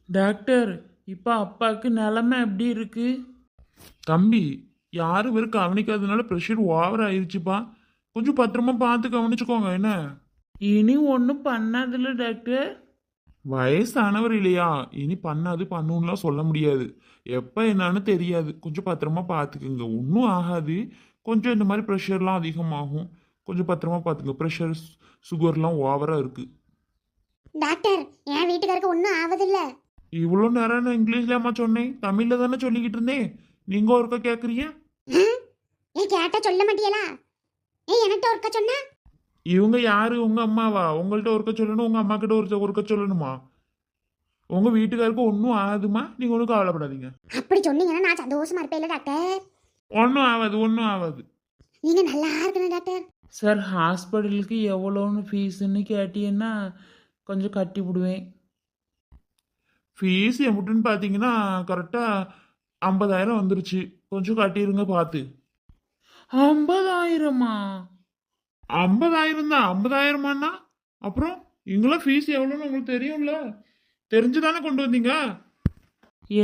Doctor, இப்போ அப்பாவுக்கு நிலமை எப்படி இருக்கு? தம்பி, யாரும் வெறும் கவனிக்காதனால ப்ரெஷர் ஓவர் ஆயிடுச்சுப்பா. கொஞ்சம் பத்திரமா பார்த்து கவனிச்சுக்கோங்க என்ன. இனி ஒன்றும் பண்ணாதில்ல டாக்டர்? வயசானவர் இல்லையா, இனி பண்ணாது பண்ணுன்னுலாம் சொல்ல முடியாது. எப்போ என்னன்னு தெரியாது. கொஞ்சம் பத்திரமா பார்த்துக்குங்க, ஒன்றும் ஆகாது. கொஞ்சம் இந்த மாதிரி ப்ரெஷர்லாம் அதிகமாகும். கொஞ்சம் பத்திரமா பார்த்துங்க. ப்ரெஷர் சுகர்லாம் ஓவராக இருக்குது. டாக்டர், என் வீட்டுக்காருக்கு ஒன்றும் ஆவதில்ல. இவ்வளோ நேரம் நான் இங்கிலீஷ்லாமா சொன்னேன், தமிழில் தானே சொல்லிக்கிட்டு இருந்தேன். நீங்கள் ஒருக்கா கேட்குறீங்க? ஏன் கேட்டா சொல்ல மாட்டியலா? ஏன் என்கிட்ட ஒருக்க சொன்னா? இவங்க யாரு? உங்க அம்மாவா? உங்கள்கிட்ட ஒருக்க சொல்லணும், உங்க அம்மா கிட்ட ஒருக்க சொல்லணுமா? உங்க வீட்டுக்காருக்கு ஒன்றும் ஆகுதுமா, நீங்க ஒன்றும் கவலைப்படாதீங்க. அப்படி சொன்னீங்கன்னா நான் சந்தோஷமா இருப்பேன்ல டாக்டர். ஒன்றும் ஆகாது, ஒன்றும் ஆகாது. நீங்க நல்லா இருக்கணும் டாக்டர். சார், ஹாஸ்பிட்டலுக்கு எவ்வளோன்னு ஃபீஸுன்னு கேட்டீங்கன்னா கொஞ்சம் கட்டி விடுவேன். ஃபீஸ் எப்படின்னு பார்த்தீங்கன்னா கரெக்டாக 50,000 வந்துருச்சு. கொஞ்சம் கட்டிடுங்க பார்த்து. 50,000மா? 50,000 தான். 50,000மாண்ணா அப்புறம் இங்கெல்லாம் ஃபீஸ் எவ்வளோன்னு உங்களுக்கு தெரியும்ல, தெரிஞ்சுதானே கொண்டு வந்தீங்க.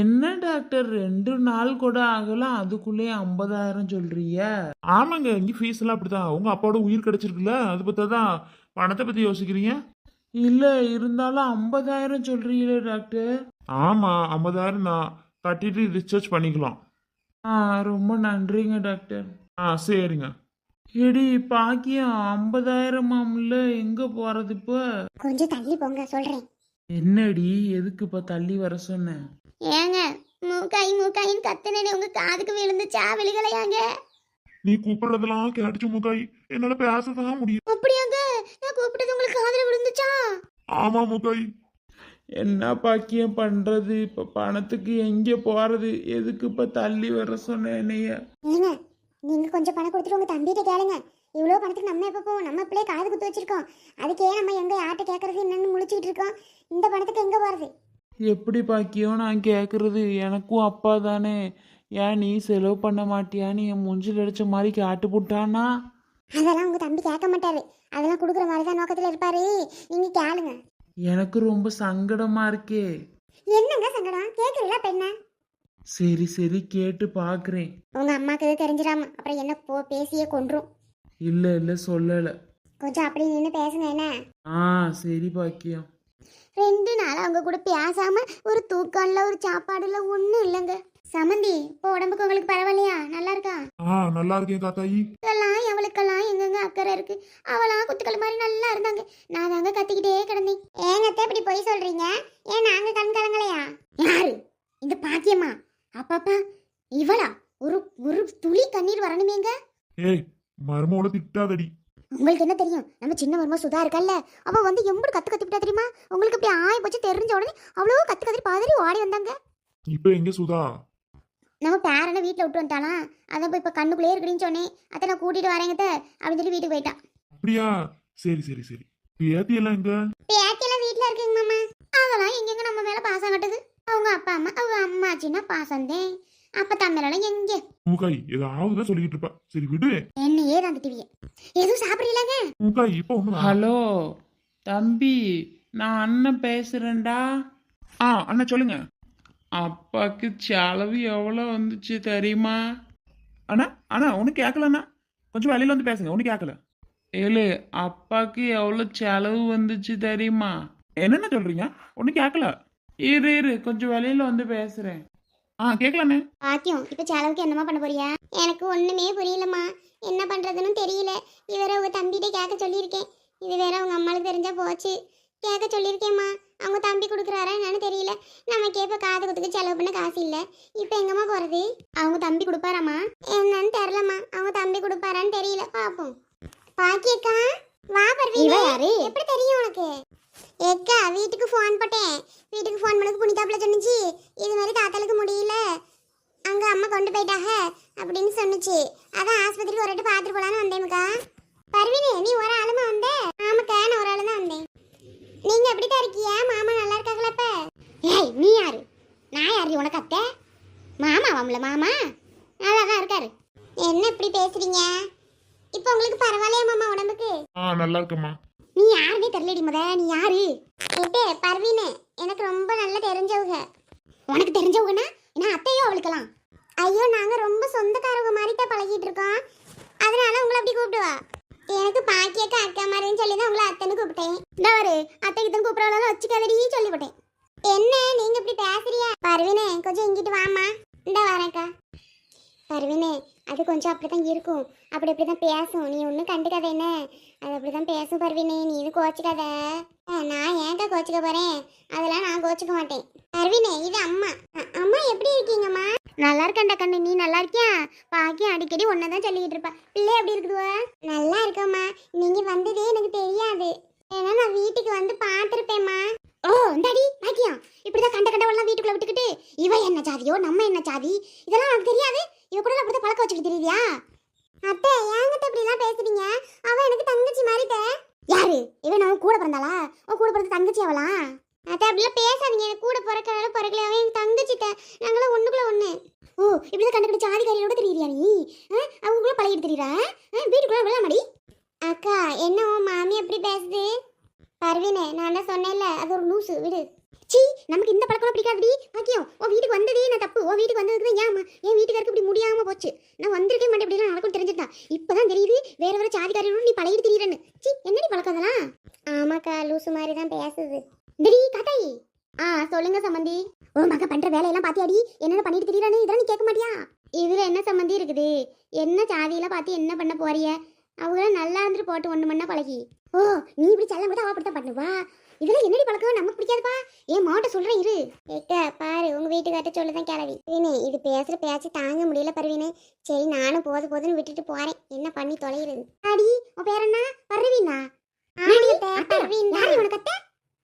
என்ன டாக்டர், 2 நாள் கூட ஆகலாம், அதுக்குள்ளேயே 50,000 சொல்றீங்க? ஆமாங்க, இங்கே ஃபீஸ் எல்லாம் அப்படிதான். உங்க அப்பாவோட உயிர் கிடைச்சிருக்குல்ல, அது பற்றி தான் பணத்தை பற்றி யோசிக்கிறீங்க. இல்லை, இருந்தாலும் 50,000 சொல்றீங்களே டாக்டர். ஆமாம், 50,000 தான். கட்டிட்டு டிஸ்சார்ஜ் பண்ணிக்கலாம். ஆ, ரொம்ப நன்றிங்க டாக்டர். சரிங்க. எடி பாக்கியம், 50,000 எங்க போறது இப்போ? கொஞ்சம் தள்ளி போங்க சொல்றேன். என்னடி, எதுக்கு இப்போ தள்ளி வர சொன்னேன்? ஏங்க, மூக்காயின்னு கத்துனே உங்க காதுக்கு விழுந்துச்சா விழுகலையாங்க? நீ கூப்பிடுறதெல்லாம் கேட்டுச்சு முகாய், என்னால பேசதான் முடியும். அப்படியாங்க? நான் கூப்பிட்டது உங்களுக்கு காதுல விழுந்துச்சா? ஆமா முகாய். என்ன பாக்கியம் பண்றது? இப்போ பணத்துக்கு எங்கே போறது? எதுக்கு இப்போ தள்ளி வர சொன்னேன் என்னைய? ஏங்க, நீங்க கொஞ்சம் பணம் கொடுத்துட்டு உங்க தம்பிகிட்ட கேளுங்க. இவ்வளோ பணத்துக்கு நம்ம எப்போ போவோம்? நம்ம பிள்ளைய காது குத்து வச்சிருக்கோம். அதுக்கே நம்ம எங்க யார்கிட்ட கேட்கறது என்னன்னு முழிச்சுக்கிட்டு இருக்கோம். இந்த பணத்துக்கு எங்க போறது? எப்படி பாக்கியம் நான் கேட்குறது? எனக்கும் அப்பா தானே. ஏன் நீ செலவு பண்ண மாட்டியான்னு என் மூஞ்சில் அடிச்ச மாதிரி காட்டு போட்டானா? அதெல்லாம் உங்க தம்பி கேட்க மாட்டாரு. அதெல்லாம் கொடுக்குற மாதிரி தான் நோக்கத்துல இருப்பாரு. நீங்க கேளுங்க. எனக்கு ரொம்ப சங்கடமா இருக்கே. என்னங்க சங்கடம்? கேட்கறீங்களா பெண்ண? சரி சரி, கேட்டு பார்க்குறேன். உங்க அம்மாக்கு எதுவும் தெரிஞ்சிடாம அப்புறம் என்ன பேசியே கொன்றும். இல்லை இல்லை, சொல்லலை. கொஞ்சம் அப்படி நின்று பேசுங்க என்ன. சரி பாக்கியம். 2 நாள் அவங்க கூட பேசாம ஒரு தூக்கம் இல்ல, ஒரு சாப்பாடு இல்ல, ஒன்றும் இல்லைங்க. சமந்தி, இப்போ உடம்புக்கு உங்களுக்கு பரவாயில்லையா? நல்லா இருக்கா? நல்லா இருக்கேன் காத்தாயி. இதெல்லாம் அவளுக்கெல்லாம் எங்கெங்க அக்கறை இருக்கு? அவளாம் குத்துக்கள் மாதிரி நல்லா இருந்தாங்க. நான் தாங்க கத்திக்கிட்டே கிடந்தேன். ஏங்கத்த இப்படி போய் சொல்றீங்க? ஏன் நாங்க கண் கலங்கலையா? யாரு? இந்த பாக்கியம்மா? அப்பப்பா, இவளா? ஒரு ஒரு துளி கண்ணீர் வரணுமேங்க. ஏய், மருமோட திட்டாதடி. உங்களுக்கு என்ன தெரியும்? நம்ம சின்ன மருமக சுதா இருக்கல்ல, அவ வந்து எம்படி கத்து கத்திவிட்டா தெரியுமா? உங்களுக்கு இப்படி ஆய போச்சு தெரிஞ்ச உடனே அவ்வளோ கத்து கத்திரி பாதறி ஓடி வந்தாங்க. இப்போ எங்க சுதா? நம்ம பேரனை வீட்டில் விட்டு வந்துட்டாலாம். அதான் போய் இப்போ கண்ணுக்குள்ளே இருக்கிறீன்னு சொன்னேன். அத்தை நான் கூட்டிட்டு வரேங்க அப்படின்னு சொல்லி வீட்டுக்கு போயிட்டான். அப்படியா? சரி சரி சரி. பேத்தி எல்லாம் எங்க? பேத்தியெல்லாம் வீட்டில் இருக்குங்க மாமா. அதெல்லாம் எங்கெங்க நம்ம மேலே பாசம் கட்டுது? அவங்க அப்பா அம்மா, அவங்க அம்மாச்சின்னா பாசந்தேன். அப்ப தமிழெல்லாம் எங்க? முகாய் ஏதாவது சொல்லிக்கிட்டு இருப்பா. சரி விடு. என்னையே தந்துட்டுவிய. எதுவும் சாப்பிடலாங்க? முகாய் இப்போ ஒண்ணு. ஹலோ தம்பி, நான் அண்ணன் பேசுறேன்டா. அண்ணா சொல்லுங்க. அப்பாக்கு செலவு எவ்வளோ வந்துச்சு தெரியுமா? அண்ணா அண்ணா ஒன்றும் கேட்கலண்ணா, கொஞ்சம் வெளியில வந்து பேசுங்க. ஒன்றும் கேட்கல. ஏழு, அப்பாக்கு எவ்வளோ செலவு வந்துச்சு தெரியுமா? என்னென்ன சொல்றீங்க? ஒன்றும் கேட்கல. இரு கொஞ்சம் வெளியில வந்து பேசுறேன். கேட்கலண்ணே. பாக்கியம், இப்ப செலவுக்கு என்னமா பண்ண போறியா? எனக்கு ஒண்ணுமே புரியலம்மா. என்ன பண்றதுன்னு தெரியல. இவர உங்க தம்பிகிட்ட கேட்க சொல்லியிருக்கேன். இது வேற உங்க அம்மாளுக்கு தெரிஞ்சா போச்சு. கேட்க சொல்லியிருக்கேம்மா. அவங்க தம்பி கொடுக்குறாரா என்னன்னு தெரியல. நமக்கு இப்ப காது குத்துக்கு செலவு பண்ண காசு இல்ல. இப்ப எங்கம்மா போறது? அவங்க தம்பி கொடுப்பாராமா? என்னன்னு தெரியலம்மா. அவங்க தம்பி கொடுப்பாரான்னு தெரியல. பாப்போம். பாக்கியக்கா, வா பர்வீன். எப்படி தெரியும் உனக்கு? ஏக்கா, வீட்டுக்கு ஃபோன் போட்டேன். வீட்டுக்கு ஃபோன் பண்ணது புனிதாப்புல சொன்னிச்சு. இது மாதிரி தாத்தாளுக்கு முடியல, அங்க அம்மா கொண்டு போயிட்டாங்க அப்படின்னு சொன்னிச்சு. அதான் ஆஸ்பத்திரிக்கு ஒரு வாட்டி பார்த்துட்டு போலான்னு வந்தேன்க்கா. பர்வீனே, நீ ஒரு ஆளுமா வந்த? ஆமாக்கா, நான் ஒரு ஆளு தான் வந்தேன். நீங்க எப்படிக்கா இருக்கியா? மாமா நல்லா இருக்காங்களா இப்ப? ஏய், நீ யாரு? நான் யாரு உனக்கு அத்தை? மாமாவாம்ல, மாமா நல்லா தான் இருக்காரு. என்ன இப்படி பேசுறீங்க? இப்போ உங்களுக்கு பரவாயில்லையா மாமா உடம்புக்கு? நல்லா இருக்கம்மா. நீ யாருன்னே தெரியலடி முத. நீ யாரு? பர்வீனு, எனக்கு ரொம்ப நல்ல தெரிஞ்சவங்க. உனக்கு தெரிஞ்சவங்கன்னா என்ன அத்தையோ அவளுக்கலாம்? ஐயோ நாங்க ரொம்ப சொந்தக்காரவங்க மாதிரி தான் பழகிட்டு இருக்கோம், அதனால உங்களை அப்படி கூப்பிடுவா. எனக்கு பாக்கியக்கா அக்கா மாதிரின்னு சொல்லி தான் உங்களை அத்தைன்னு கூப்பிட்டேன். இந்த ஒரு அத்தைக்கு தான் கூப்பிடறாலும் வச்சுக்காதடி சொல்லிவிட்டேன். என்ன நீங்க இப்படி பேசுறியா? பர்வீனே கொஞ்சம் இங்கிட்டு வாமா. இந்த வரேன்க்கா. பர்வீனே அது கொஞ்சம் அப்படிதான் இருக்கும், அப்படி தான் பேசும், நீ ஒன்றும் கண்டுக்காத என்ன, அது அப்படிதான் பேசும் பர்வீனே, நீ இது கோச்சிக்காத. நான் ஏன்க்கா கோச்சிக்க போறேன், அதெல்லாம் நான் கோச்சிக்க மாட்டேன். பர்வீனே இது அம்மா. அம்மா எப்படி இருக்கீங்கம்மா? நல்லா இருக்கேன்டா கண்ணு, நீ நல்லா இருக்கியா? பாக்கியம் அடிக்கடி ஒன்னதான் சொல்லிக்கிட்டு இருப்பா. பிள்ளை எப்படி இருக்குதுவா? நல்லா இருக்கம்மா, நீங்க வந்ததே எனக்கு தெரியாது, ஏன்னா நான் வீட்டுக்கு வந்து பார்த்துருப்பேம்மா. ஓ இந்தாடி பாக்கியம், இப்படிதான் கண்ட கண்டவெல்லாம் வீட்டுக்குள்ள விட்டுக்கிட்டு இவ என்ன ஜாதியோ நம்ம என்ன ஜாதி இதெல்லாம் எனக்கு தெரியாது, இவ கூட அப்படிதான் பழக்க வச்சுக்கிட்டு தெரியுதியா? அத்தை ஏங்கிட்ட இப்படி எல்லாம் பேசுறீங்க, அவ எனக்கு தங்கச்சி மாதிரி தே. யாரு இவன்? நான் கூட பிறந்தாளா? உன் கூட பிறந்த தங்கச்சி அவளாம்? அத்தை அப்படிலாம் பேசாதீங்க, எனக்கு கூட பிறக்கல பிறக்கல, அவன் எனக்கு தங்கச்சி தே, நாங்களாம் ஒண்ணுக்குள்ள ஒண்ணு. ஓ இப்படிதான் கண்டுக்கிட்டு ஜாதிகாரியோட தெரியுறியா நீ? அவங்களுக்குள்ள பழகிட்டு தெரியுறா? வீட்டுக்குள்ள விளையாடி. அக்கா என்ன உன் மாமி எப்படி பேசுது? பர்வீனே நான் தான் சொன்னேன்ல, அது ஒரு லூசு விடு. சீ நமக்கு இந்த பழக்கம் பிடிக்காதுடி பாக்கியம். உன் வீட்டுக்கு வந்ததே நான் தப்பு, உன் வீட்டுக்கு வந்ததுக்கு தான் ஏன் என் வீட்டுக்காருக்கு இப்படி முடியாம போச்சு. நான் வந்திருக்கே மாட்டேன், இப்படிலாம் நடக்கும் தெரிஞ்சுட்டா. இப்பதான் தெரியுது வேற வேற ஜாதிகாரியோட நீ பழகிட்டு தெரியுறேன்னு. சீ என்னடி பழக்கம் அதெல்லாம்? ஆமாக்கா லூசு மாதிரி தான் பேசுது. திடீ காத்தாயி. சொல்லுங்க சம்பந்தி. உன் மக பண்ற வேலையெல்லாம் பாத்தியாடி, என்னென்ன பண்ணிட்டு தெரியுறான்னு, இதெல்லாம் நீ கேட்க மாட்டியா? இதுல என்ன சம்பந்தி இருக்குது? என்ன ஜாதியெல்லாம் பார்த்து என்ன பண்ண போறிய? அவங்கள நல்லா இருந்துட்டு போட்டு ஒண்ணு மண்ணா பழகி. ஓ நீ இப்படி செல்லம் போது அவ அப்படித்தான் பண்ணுவா. இதெல்லாம் என்னடி பழக்கம், நமக்கு பிடிக்காதுப்பா. ஏன் மாவட்ட சொல்றேன் இரு. ஏக்கா பாரு உங்க வீட்டுக்கார்ட்ட சொல்லுதான் கிளவி. இது பேசுற பேச்சு தாங்க முடியல பர்வீனே, சரி நானும் போதுன்னு விட்டுட்டு போறேன், என்ன பண்ணி தொலைகிறது. அடி உன் பேர் என்ன? பர்வீனா?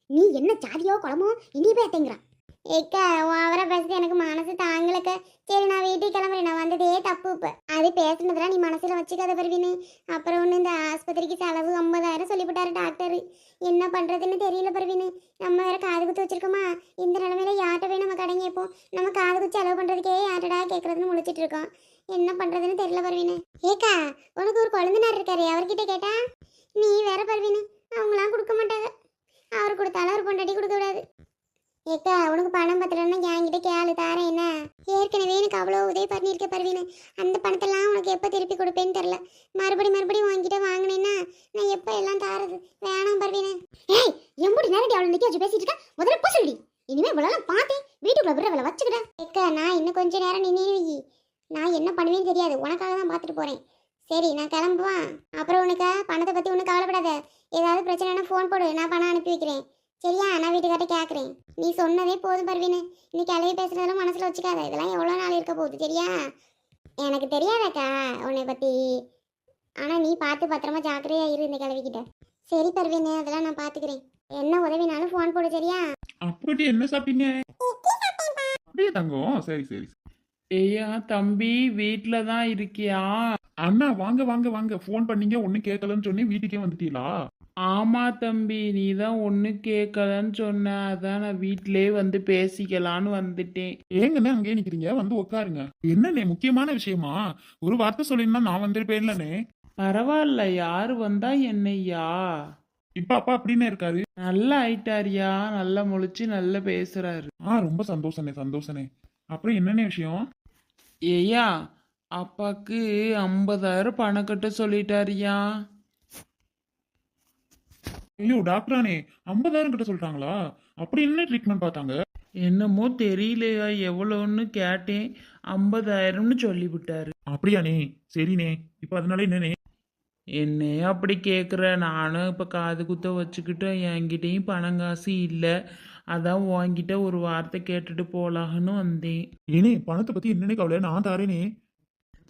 நீ என்ன ஜாதியோ குளமோ இனி போய் அத்தைங்கிறான். ஏக்கா ஓவரா பேசுறது எனக்கு மனசு தாங்கலக்க. சரி நான் வீட்டுக்கு கிளம்புறேன், நான் வந்ததே தப்பு. இப்ப அது பேசுனதுலாம் நீ மனசுல வச்சுக்காத பர்வீனு. அப்புறம் ஒன்று இந்த ஆஸ்பத்திரிக்கு செலவு 50,000 சொல்லிவிட்டாரு டாக்டர். என்ன பண்றதுன்னு தெரியல பர்வீனு. நம்ம வேற காது குத்து வச்சிருக்கோமா, இந்த நிலைமையில யார்கிட்ட போய் நம்ம கடன் கேட்போம்? நம்ம காது குத்து செலவு பண்றதுக்கே யார்டா கேட்கறதுன்னு முழிச்சிட்டு இருக்கோம். என்ன பண்றதுன்னு தெரியல பர்வீனு. ஏக்கா உனக்கு ஒரு கொழுந்தனார் இருக்காரு, அவர்கிட்ட கேட்டா? நீ வேற பர்வீனு, அவங்களாம் கொடுக்க மாட்டாங்க, அவர் கொடுத்தாலும் அவர் பொண்டாட்டி கொடுக்க விடாது. ஏக்கா உனக்கு பணம் பத்தலன்னா என்கிட்ட கேளு தாரேன் என்ன. ஏற்கனவே எனக்கு அவ்வளோ உதவி பண்ணியிருக்க பர்வீனு, அந்த பணத்தெல்லாம் உனக்கு எப்போ திருப்பி கொடுப்பேன்னு தெரில. மறுபடியும் உன்கிட்ட வாங்கினேன்னா நான் எப்போ எல்லாம் தாரது? வேணாம் பர்வீனு. ஏய் எம்புடி நேரடி அவளை நிற்க வச்சு பேசிட்டு இருக்கா, முதல்ல போ சொல்லி. இனிமே இவ்வளோ பார்த்தேன் வீட்டுக்குள்ள விடுற வேலை வச்சுக்கிறேன். ஏக்கா நான் இன்னும் கொஞ்ச நேரம் நின்று நான் என்ன பண்ணுவேன்னு தெரியாது, உனக்காக தான் பார்த்துட்டு போகிறேன். சரி நான் கிளம்புவான். அப்புறம் உனக்கு பணத்தை பற்றி ஒன்றும் கவலைப்படாத, ஏதாவது பிரச்சனைனா ஃபோன் போடு, நான் பணம் அனுப்பி வைக்கிறேன் சரியா? நான் வீட்டுக்கார்ட்ட கேட்குறேன். நீ சொன்னதே போதும் பர்வீனு, இன்னைக்கு அளவு பேசுறதெல்லாம் மனசில் வச்சுக்காத, இதெல்லாம் எவ்வளோ நாள் இருக்க போகுது சரியா? எனக்கு தெரியாதக்கா உன்னை பற்றி, ஆனால் நீ பார்த்து பத்திரமா ஜாக்கிரதையா இரு இந்த கிளவிக்கிட்ட. சரி பர்வீனு அதெல்லாம் நான் பார்த்துக்கிறேன், என்ன உதவினாலும் ஃபோன் போடு சரியா? அப்படி என்ன சாப்பிட்டீங்க? அப்படியே தங்கம். சரி சரி. ஐயா தம்பி வீட்டில் தான் இருக்கியா? அண்ணா வாங்க வாங்க வாங்க, ஃபோன் பண்ணீங்க ஒன்னும் கேட்கலன்னு சொன்னி வீட்டுக்கே வந்துட்டீங்களா? ஆமா தம்பி, நீ தான் ஒன்று கேட்கலன்னு சொன்ன, அதான் நான் வீட்டிலே வந்து பேசிக்கலான்னு வந்துட்டேன். ஏங்கண்ணே அங்கேயே நிக்கிறீங்க, வந்து உட்காருங்க. என்னண்ணே முக்கியமான விஷயமா? ஒரு வார்த்தை சொல்லிருந்தா நான் வந்திருப்பேன்லண்ணே. பரவாயில்ல, யாரு வந்தா என்னையா? இப்ப அப்பா அப்படின்னு இருக்காரு? நல்லா ஆயிட்டாரியா, நல்லா முழிச்சு நல்லா பேசுறாரு. ரொம்ப சந்தோஷனே சந்தோஷனே. அப்புறம் என்னண்ணே விஷயம்? ஏய்யா அப்பாக்கு 50,000 பணம் கட்ட சொல்லிட்டாரியா. ஐயோ டாக்டரானே 50,000 கிட்ட சொல்லிட்டாங்களா? அப்படி என்ன ட்ரீட்மெண்ட் பார்த்தாங்க? என்னமோ தெரியலையா, எவ்வளோன்னு கேட்டேன், 50,000ன்னு சொல்லிவிட்டாரு. அப்படியானே? சரிண்ணே. இப்ப அதனால என்னண்ணே? என்னைய அப்படி கேட்குற, நானும் இப்போ காது குத்த வச்சுக்கிட்டு என்கிட்டயும் பணம் காசு இல்லை, அதான் உன்கிட்ட ஒரு வார்த்தை கேட்டுட்டு போலான்னு வந்தேன். ஏனே பணத்தை பத்தி என்னன்னே கவலை, நான் தாரேனே.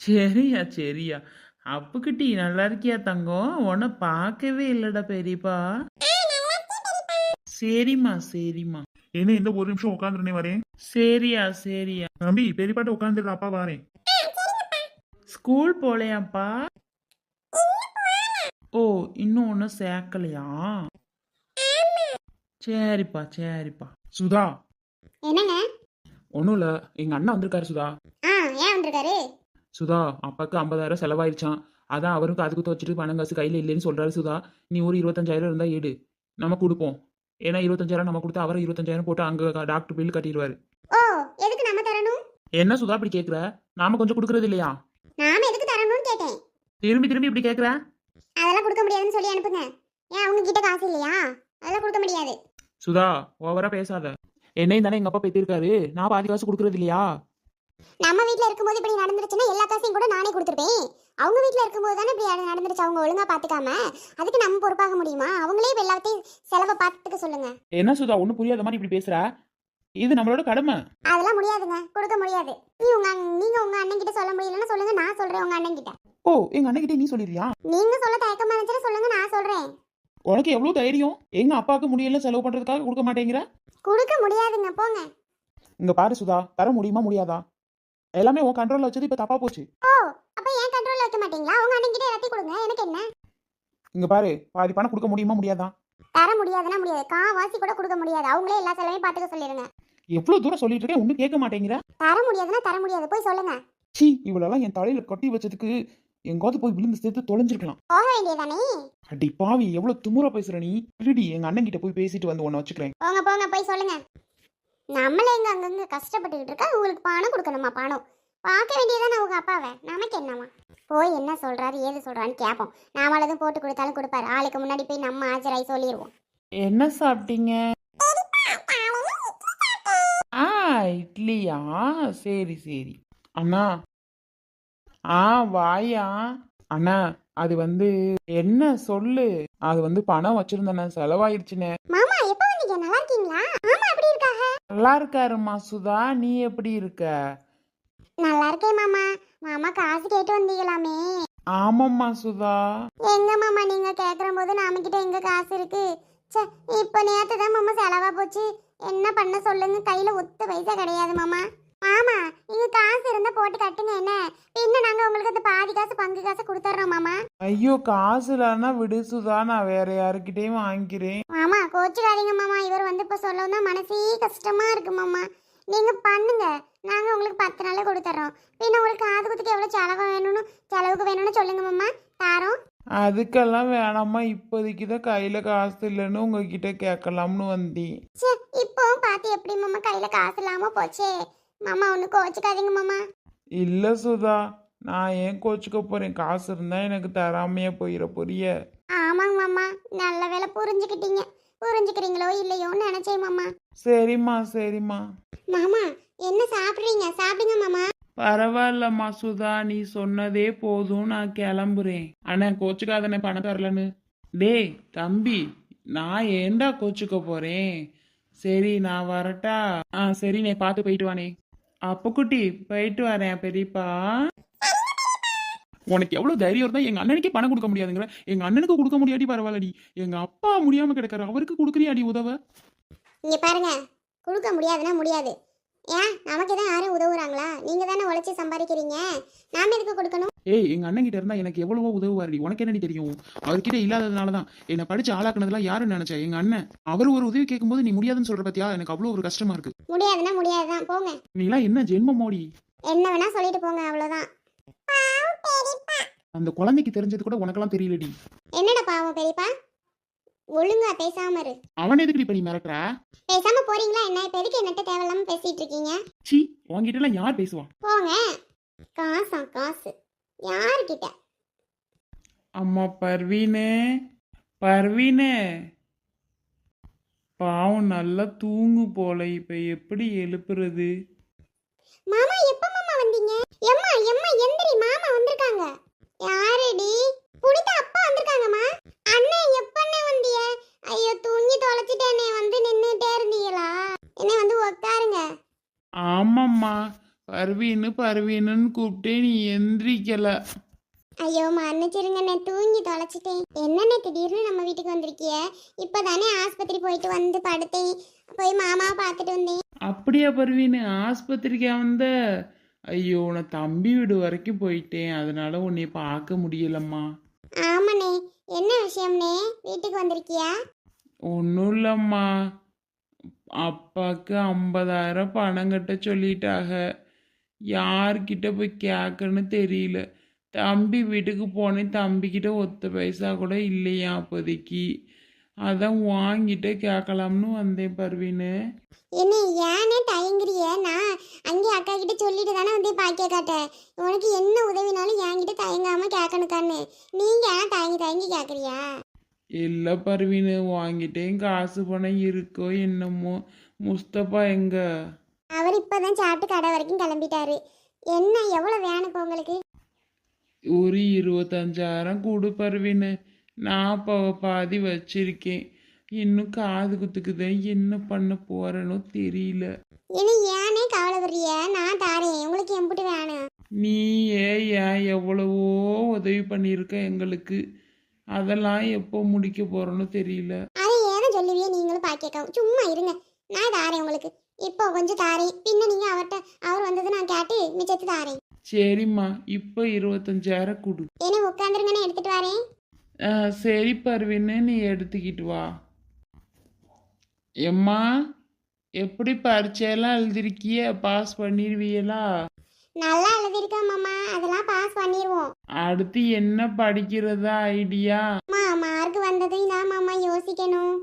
சரியா சரியா. அப்புக்கிட்டி நல்லா இருக்கியா தங்கம்? உன்னை பார்க்கவே இல்லடா பெரியப்பா. சரிம்மா சரிம்மா. ஏனே இந்த ஒரு நிமிஷம் உட்காந்துருனே வரேன். சரியா சரியா. தம்பி பெரியப்பாட்ட உட்காந்துரு, அப்பா வரேன். ஸ்கூல் போலையாப்பா? ஓ இன்னும் ஒன்றும் சேர்க்கலையா? சரிப்பா சரிப்பா. சுதா. என்னங்க? ஒன்றும் இல்லை, எங்க அண்ணா வந்திருக்காரு சுதா. ஏன் வந்திருக்காரு? சுதா அப்பாவுக்கு 50,000 செலவாயிருச்சான், அதான் அவரும் காது குத்த வச்சுட்டு பணம் காசு கையில் இல்லைன்னு சொல்றாரு சுதா. நீ ஒரு 25,000 இருந்தா எடு, நம்ம கொடுப்போம். ஏன்னா 25,000 நம்ம கொடுத்து அவரை 25,000 போட்டு அங்கே டாக்டர் பில் கட்டிடுவாரு. ஓ எதுக்கு நம்ம தரணும்? என்ன சுதா இப்படி கேட்குற? நாம கொஞ்சம் கொடுக்கறது இல்லையா? நாம எதுக்கு தரணும்னு கேட்டேன். திரும்பி திரும்பி இப்படி கேட்குற? அதெல்லாம் கொடுக்க முடியாதுன்னு சொல்லி அனுப்புங்க. ஏன் அவங்க கிட்ட காசு இல்லையா? அதெல்லாம் கொடுக்க முடியாது. சுதா ஓவரா பேசாத. என்னையும் தானே எங்க அப்பா பேத்திருக்காரு, நான் பாதி காசு கொடுக்கறது இல்லையா? நம்ம வீட்ல இருக்கும்போது இப்படி நடந்துருச்சுன்னா எல்லா காசையும் கூட நானே கொடுத்துருப்பேன். அவங்க வீட்ல இருக்கும்போது தானே இப்படி நடந்துருச்சு. அவங்க ஒழுங்கா பாத்துக்காம அதுக்கு நம்ம பொறுப்பாக முடியுமா? அவங்களே இப்ப எல்லாத்தையும் செலவை பார்த்துக்க சொல்லுங்க. என்ன சுதா ஒன்றும் புரியாத மாதிரி இப்படி பேசுற? இது நம்மளோட கடமை. அதெல்லாம் முடியாதுங்க, கொடுக்க முடியாது. நீங்க உங்க அண்ணன் கிட்ட சொல்ல முடியலன்னா சொல்லுங்க, நான் சொல்றேன் உங்க அண்ணன் கிட்ட. ஓ எங்க அண்ணன் கிட்டே நீ சொல்லிடுறியா? நீங்க சொல்ல தயக்கமா இருந்துச்சுன்னா சொல்லுங்க, நான் சொல்றேன். உனக்கு எவ்வளவு தைரியம்? எங்க அப்பாவுக்கு முடியல செலவு பண்றதுக்காக கொடுக்க மாட்டேங்கிற? கொடுக்க முடியாதுங்க, போங்க. இங்க பாரு சுதா, தர முடியுமா முடியாதா? எல்லாமே உன் கண்ட்ரோல்ல வச்சது இப்ப தப்பா போச்சு. ஓ அப்ப ஏன் கண்ட்ரோல்ல வைக்க மாட்டீங்களா? உங்க அண்ணன் கிட்ட எல்லாத்தையும் கொடுங்க, எனக்கு என்ன? இங்க பாரு, பாதி பணம் கொடுக்க முடியுமா முடியாதா? தர முடியாதுன்னா முடியாது, காவாசி கூட கொடுக்க முடியாது. அவங்களே எல்லா செலவையும் பார்த்துக்க சொல்லிடுங்க. எவ்வளவு தூரம் சொல்லிட்டு இருக்கேன், ஒன்னும் கேட்க மாட்டேங்கிற. தர முடியாதுன்னா தர முடியாது, போய் சொல்லுங்க. சீ, இவளெல்லாம் என் தலையில கட்டி வச்சதுக்கு எங்காவது போய் விழுந்து சேர்த்து தொலைஞ்சிருக்கலாம். போக வேண்டியதானே. அடி பாவி, எவ்வளவு திமுறா பேசுற நீ. இருடி, எங்க அண்ணன் கிட்ட போய் பேசிட்டு வந்து உன்னை வச்சுக்கிறேன். போங்க போங்க, போய் சொல்லுங்க. நம்மளே எங்க அங்கங்க கஷ்டப்பட்டுக்கிட்டு இருக்கா, உங்களுக்கு பணம் கொடுக்கணுமா? பணம் பார்க்க வேண்டியதானே உங்க அப்பாவை. நமக்கு என்னமா? போய் என்ன சொல்றாரு ஏது சொல்றான்னு கேட்போம். நாம எதுவும் போட்டு கொடுத்தாலும் கொடுப்பாரு. ஆளுக்கு முன்னாடி போய் நம்ம ஆஜராய் சொல்லிடுவோம். என்ன சாப்பிட்டீங்க? ஆ இட்லியா, சரி சரி. அண்ணா வாயா. அண்ணா அது என்ன சொல்லு. அது பணம் வச்சிருந்தேண்ணே, செலவாயிருச்சுண்ணே. மாமா எப்ப வந்தீங்க? நல்லா இருக்கீங்களா? மாமா எப்படி இருக்காங்க? நல்லா இருக்காருமா சுதா, நீ எப்படி இருக்க? நல்லா இருக்கேன் மாமா. மாமா காசு கேட்டு வந்தீங்களாமே? ஆமாம்மா சுதா. எங்க மாமா நீங்க கேக்குற போது நாம கிட்ட எங்க காசு இருக்கு? ச்சே, இப்ப நேத்து தான் மாமா செலவா போச்சு. என்ன பண்ண சொல்லுங்க, கையில ஒத்த பைசா கிடையாது மாமா. மாமா நீங்க காசு இருந்தா போட்டு கட்டுங்க, என்ன பின்ன நாங்க உங்களுக்கு அந்த பாதி காசு பங்கு காசு கொடுத்துறோம் மாமா. ஐயோ காசு இல்லைன்னா விடு சுதா, நான் வேற யாருக்கிட்டையும் வாங்கிக்கிறேன். மாமா கோச்சுக்காதீங்க மாமா. இவர் இப்ப சொல்லவும் தான் மனசே கஷ்டமா இருக்கு மாமா. நீங்க பண்ணுங்க, நாங்க உங்களுக்கு 10 நாள்ல கொடுத்துறோம். பின்ன உங்களுக்கு காது குத்துக்கு எவ்வளவு செலவுக்கு வேணும்னு சொல்லுங்க மாமா, தாரோம். அதுக்கெல்லாம் வேணாமா, இப்போதைக்கு தான் கையில காசு இல்லைன்னு உங்ககிட்ட கேட்கலாம்னு வந்தேன். சே, இப்போவும் பார்த்து எப்படி மாமா கையில காசு இல்லாம போச்சே. மாமா ஒண்ணு கோச்சுக்காதீங்க மாமா. இல்ல சுதா, நான் ஏன் கோச்சுக்க போறேன்? காசு இருந்தா எனக்கு தராமையே போயிட போறிய. ஆமாங்க மாமா, நல்ல வேலை புரிஞ்சுக்கிட்டீங்க. புரிஞ்சுக்கிறீங்களோ இல்லையோன்னு நினைச்சேன் மாமா. சரிம்மா சரிம்மா. மாமா என்ன சாப்பிடுறீங்க? சாப்பிடுங்க மாமா. பரவாயில்லம்மா சுதா, நீ சொன்னதே போதும், நான் கிளம்புறேன். அண்ணா கோச்சுக்காதண்ணே பணம் தரலன்னு. டேய் தம்பி, நான் ஏண்டா கோச்சுக்க போறேன்? சரி நான் வரட்டா? சரிண்ணே, பார்த்து போயிட்டு வானே. அப்புக்குட்டி போயிட்டு வரேன் பெரியப்பா. உனக்கு எவ்வளவு தைரியம் இருந்தா எங்க அண்ணனுக்கே பணம் கொடுக்க முடியாதுங்கிற? எங்க அண்ணனுக்கு கொடுக்க முடியாடி பரவாயில்லடி, எங்க அப்பா முடியாம கிடக்காரு, அவருக்கு கொடுக்குறியாடி உதவ? இங்க பாருங்க, கொடுக்க முடியாதுன்னா முடியாது. ஏன் நமக்கு தான் யாரும் உதவுறாங்களா? நீங்க தானே உழைச்சி சம்பாதிக்கிறீங்க, நாம எதுக்கு கொடுக்கணும்? ஏய், எங்க அண்ணன் கிட்ட இருந்தா எனக்கு எவ்வளவோ உதவுவாருடி, உனக்கு என்னடி தெரியும்? அவர்கிட்ட இல்லாததுனாலதான் என்னை படிச்சு ஆளாக்குனதெல்லாம் யாருன்னு நினைச்சா? எங்க அண்ணன். அவர் ஒரு உதவி கேட்கும்போது நீ முடியாதுன்னு சொல்ற பத்தியா? எனக்கு அவ்வளவு ஒரு கஷ்டமா இருக்கு. முடியாதுன்னா முடியாதுதான், போங்க. நீலாம் என்ன ஜென்மம் மோடி? என்ன வேணா சொல்லிட்டு போங்க, அவ்வளவுதான். அந்த குழந்தைக்கு தெரிஞ்சது கூட உனக்கெல்லாம் தெரியலடி. என்னடா பாவம் பெரியப்பா, ஒழுங்கா பேசாம இரு. அவன் எதுக்கு இப்ப நீ மிரட்டுற? பேசாம போறீங்களா என்ன? இப்ப எதுக்கு என்னட்ட தேவையில்லாம பேசிட்டு இருக்கீங்க? சீ, உன்கிட்ட எல்லாம் யார் பேசுவா? போங்க. காசு யாருக்கிட்ட? அம்மா பர்வீனு, பர்வீனு பாவம் நல்லா தூங்கு போல, இப்ப எப்படி எழுப்புறது? மாமா எப்ப மாமா வந்தீங்க? எம்மா எம்மா எந்திரி, மாமா வந்திருக்காங்க. யாரடி? புனிதா அப்பா வந்திருக்காங்கம்மா. அண்ணன் எப்பண்ணே வந்திய? ஐயோ தூங்கி தொலைச்சிட்டேனே, வந்து நின்னுட்டே இருந்தீங்களா? என்ன உட்காருங்க. ஆமாம்மா, பர்வீனுன்னு கூப்பிட்டே நீ எந்திரிக்கல. ஐயோ மன்னிச்சிருங்கண்ணே, தூங்கி தொலைச்சிட்டேன். என்னண்ணே திடீர்னு நம்ம வீட்டுக்கு வந்திருக்கிய? இப்பதானே ஆஸ்பத்திரி போயிட்டு வந்து படுத்தேன், போய் மாமாவை பார்த்துட்டு வந்தேன். அப்படியா பர்வீனு, ஆஸ்பத்திரிக்கா வந்த? ஐயோ, நான் தம்பி வீடு வரைக்கும் போயிட்டேன், அதனால உன்னை பார்க்க முடியலம்மா. ஆமாண்ணே, என்ன விஷயம்னே வீட்டுக்கு வந்திருக்கியா? ஒன்றும் இல்லைம்மா, அப்பாவுக்கு 50,000 பணம் கட்ட சொல்லிட்டாக. யார்கிட்ட போய் கேட்கன்னு தெரியல. தம்பி வீட்டுக்கு போனேன், தம்பிக்கிட்ட ஒத்த பைசா கூட இல்லையா அப்போதைக்கு. அதான் வாங்கிட்டே கேட்கலாம்னு வந்தேன் பர்வீனு. என்ன ஏனே தயங்குறிய? நான் அங்கே அக்கா கிட்ட சொல்லிட்டு தானே வந்து பாக்கிய காட்டேன். உனக்கு என்ன உதவினாலும் என்கிட்ட தயங்காம கேட்கணுக்கான்னு. நீங்க ஏன் தயங்கி தயங்கி கேட்குறியா? இல்லை பர்வீனு, வாங்கிட்டேன். காசு பணம் இருக்கோ என்னமோ. முஸ்தபா எங்க? அவர் இப்பதான் சாப்பிட்டு கடை வரைக்கும் கிளம்பிட்டாரு. என்ன எவ்வளோ வேணும் இப்போ உங்களுக்கு? ஒரு 25,000 கொடு பர்வீனு. நான் இப்போ பாதி வச்சிருக்கேன். இன்னும் காது குத்துக்குதான் என்ன பண்ண போறேனோ தெரியல. இனி ஏனே கவலைப்படுறிய? நான் தாரேன். உங்களுக்கு எம்பிட்டு வேணும்? நீ ஏன் எவ்வளவோ உதவி பண்ணியிருக்க எங்களுக்கு. அதெல்லாம் எப்போ முடிக்க போறோன்னு தெரியல. அதை ஏன்னு சொல்லுவியே நீங்களும் பாக்கியக்காவும்? சும்மா இருங்க, நான் தாரேன் உங்களுக்கு. இப்போ கொஞ்சம் தாரேன், பின்ன நீங்க அவர் வந்தது நான் கேட்டு மிச்சத்து தாரேன். சரிம்மா, இப்போ 25,000 கொடு. ஏன்னா உட்காந்துருங்கன்னு எடுத்துட்டு வரேன். சரி பர்வீனு, நீ எடுத்துக்கிட்டு வா. எம்மா, எப்படி பரீட்சையெல்லாம் எழுதிருக்கிய? பாஸ் பண்ணிடுவீங்களா? நல்லா எழுதிருக்கா மாமா, அதெல்லாம் பாஸ் பண்ணிடுவோம். அடுத்து என்ன படிக்கிறதா ஐடியா? மார்க் வந்ததையும் தான் மாமா யோசிக்கணும்.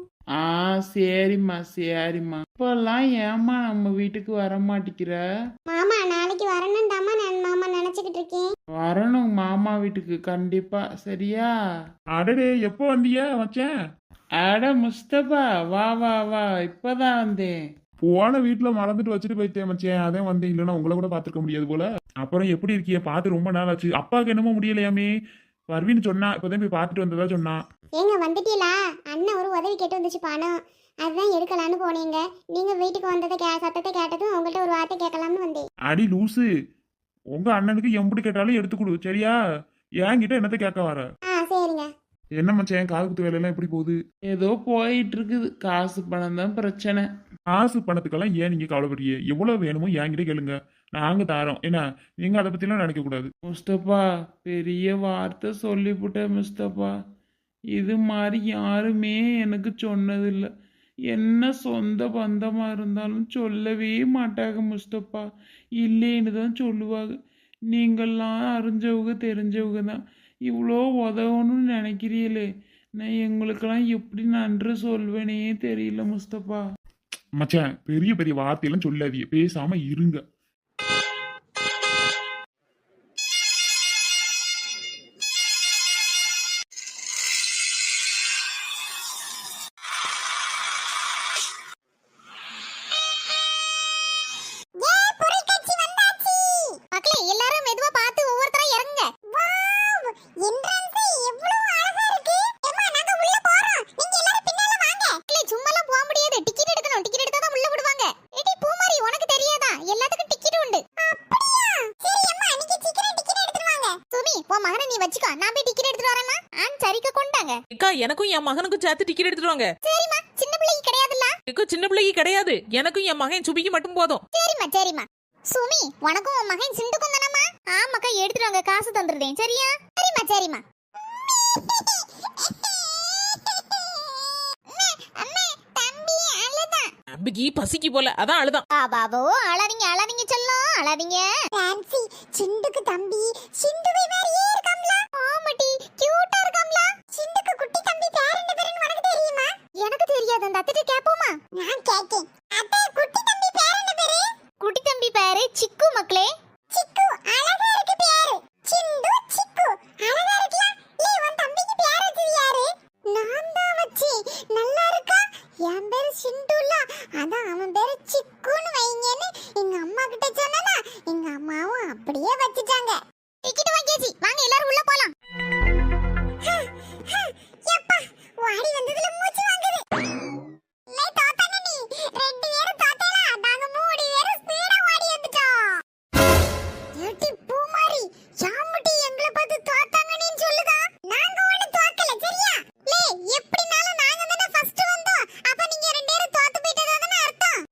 சரிம்மா சரிம்மா. இப்பெல்லாம் ஏம்மா நம்ம வீட்டுக்கு வர மாட்டேங்கிற? மாமா நாளைக்கு வரணும் தாமா நான் மாமா நினைச்சுக்கிட்டு இருக்கேன். வரணும் மாமா வீட்டுக்கு கண்டிப்பா, சரியா? அடடே எப்போ வந்தியா மச்சான்? அட முஸ்தபா, வா வா வா, இப்பதான் வந்தேன். போன வீட்டுல மறந்துட்டு வச்சுட்டு போயிட்டேன் மச்சான், அதான் வந்தேன். இல்லைன்னா உங்களை கூட பாத்துருக்க முடியாது போல. அப்புறம் எப்படி இருக்கிய? பார்த்து ரொம்ப நாள் ஆச்சு. அப்பாவுக்கு என்னமோ முடியலையாமே. பர்வீன் சொன்னா, இப்பதான் போய் பார்த்துட்டு வந்ததா சொன்னா. ஏங்க வந்துட்டீங்களா? அண்ணன் ஒரு உதவி கேட்டு வந்துச்சு பணம், அதுதான் எடுக்கலான்னு போனீங்க. நீங்க வீட்டுக்கு வந்ததை சத்தத்தை கேட்டதும் உங்கள்கிட்ட ஒரு வார்த்தை கேட்கலாம்னு வந்தேன். அடி லூசு, உங்க அண்ணனுக்கு எம்படி கேட்டாலும் எடுத்து கொடு, சரியா? என்கிட்ட என்னத்த கேட்க வர? சரிங்க. என்ன மச்சான், காது குத்து வேலையெல்லாம் எப்படி போகுது? ஏதோ போயிட்டு இருக்குது. காசு பணம் தான் பிரச்சனை. காசு பணத்துக்கெல்லாம் ஏன் நீங்க கவலைப்படுறீங்க? எவ்வளவு வேணுமோ என்கிட்ட கேளுங்க, நாங்க தாரோம். என்ன, நீங்க அதை பத்திலாம் நினைக்க கூடாது. முஸ்தபா, பெரிய வார்த்தை சொல்லிவிட்டேன் முஸ்தபா. இது மாதிரி யாருமே எனக்கு சொன்னதில்லை. என்ன சொந்த பந்தமாக இருந்தாலும் சொல்லவே மாட்டாங்க முஸ்தபா. இல்லைன்னு தான் சொல்லுவாங்க. நீங்கள்லாம் அறிஞ்சவங்க தெரிஞ்சவங்க தான். இவ்வளோ உதவணும்னு நினைக்கிறீங்களே, நான் எங்களுக்கெல்லாம் எப்படி நன்றி சொல்வேனே தெரியல முஸ்தபா. மச்சான், பெரிய பெரிய வார்த்தையெல்லாம் சொல்லாதீங்க, பேசாம இருங்க. எனக்கும் என் மகனுக்கும் சேர்த்து டிக்கெட் எடுத்துட்டு வாங்க. சரிம்மா, சின்ன பிள்ளைக்கு கிடையாதுல்ல? சின்ன பிள்ளைக்கு கிடையாது, எனக்கும் என் மகன் சுபிக்கு மட்டும் போதும். சரிம்மா சரிம்மா. சுமி, உனக்கும் உன் மகன் சிண்டுக்கும் தானம்மா? ஆமாக்கா, எடுத்துட்டு வாங்க, காசு தந்துடுறேன். சரியா? சரிம்மா சரிம்மா. அம்பிக்கு பசிக்கு போல, அதான் அழுதான். பாபோ, அழாதீங்க அழாதீங்க செல்லம், அழாதீங்க. ஃபேன்சி சிண்டுக்கு தம்பி சிண்டுவை மாதிரியே இருக்காம்ல. ஆமாடி, கியூட்டா இருக்காம்ல. சிண்டுக்கு குட்டி தம்பி பேர் என்ன பேருன்னு உனக்கு தெரியுமா? எனக்கு தெரியாது, அந்த அத்தைட்ட கேப்போமா? நான் கேக்கேன். அத்தை, குட்டி தம்பி பேர் என்ன பேரு? குட்டி தம்பி பேரு சிக்கு மக்களே. சிக்கு, அழகா இருக்கு பேரு. சிண்டு சிக்கு, அழகா இருக்குல. ஏய், உன் தம்பிக்கு பேர் வச்சது யாரு? நான் தான் வச்சேன். நல்லா இருக்கா? என் பேரு சிண்டுல, அதான் அவன் பேரு சிக்குன்னு வைங்கன்னு எங்க அம்மா கிட்ட சொன்னா எங்க அம்மாவும் அப்படியே வச்சுட்டாங்க. டிக்கெட் வாங்கியாச்சு, வாங்க எல்லாரும் உள்ள போலாம். எப்பா, வாடி வந்ததுல மூச்சு வாங்குது. லே தோத்தானே நீ, ரெண்டு பேரும் தோத்தல, நாங்க மூணு பேரும் ஸ்பீடா வாடி வந்துட்டோம். ஏட்டி பூமாரி, யாமுட்டி எங்களை பார்த்து தோத்தாங்கன்னு சொல்லுதா? நாங்க ஒண்ணு தோக்கல, சரியா? லே, எப்படினாலும் நாங்க தான ஃபர்ஸ்ட் வந்தோம். அப்ப நீங்க ரெண்டு பேரும் தோத்து போயிட்டதானே அர்த்தம்.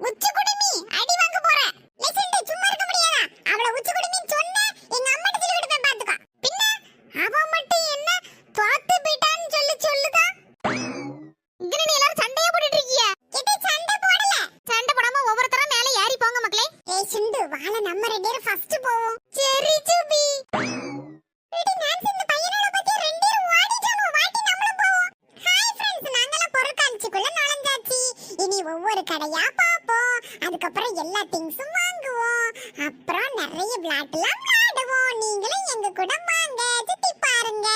உச்சி குடுமி, அடி வாங்க போற. லிசன், சும்மா இருக்க முடியாதா? அவள உச்சி குடுமின்னு சொன்னா எங்க அம்மா கிட்ட சொல்லி விடுவேன் பாத்துக்க. பின்ன அவ மட்டும் என்ன தோத்து போயிட்டான்னு சொல்லுதா? இங்க நீ எல்லாரும் சண்டையா போட்டுட்டு இருக்கீங்க. இது சண்டை போடல. சண்டை போடாம ஒவ்வொருத்தரா மேலே ஏறி போங்க மக்களே. ஏய் சிந்து, வாள நம்ம ரெண்டு பேரும் ஃபர்ஸ்ட் போவோம். சரி சுபி. இடி நான்சி, இந்த பையனோட பத்தி ரெண்டு பேரும் ஓடிட்டோம். வாட்டி நம்மள போவோம். ஹாய் फ्रेंड्स, அதுக்கப்புறம் எல்லா திங்ஸும் வாங்குவோம். அப்புறம் நிறைய விளையாட்டுலாம் விளையாடுவோம். நீங்களும் எங்க கூட வாங்க, சுத்தி பாருங்க.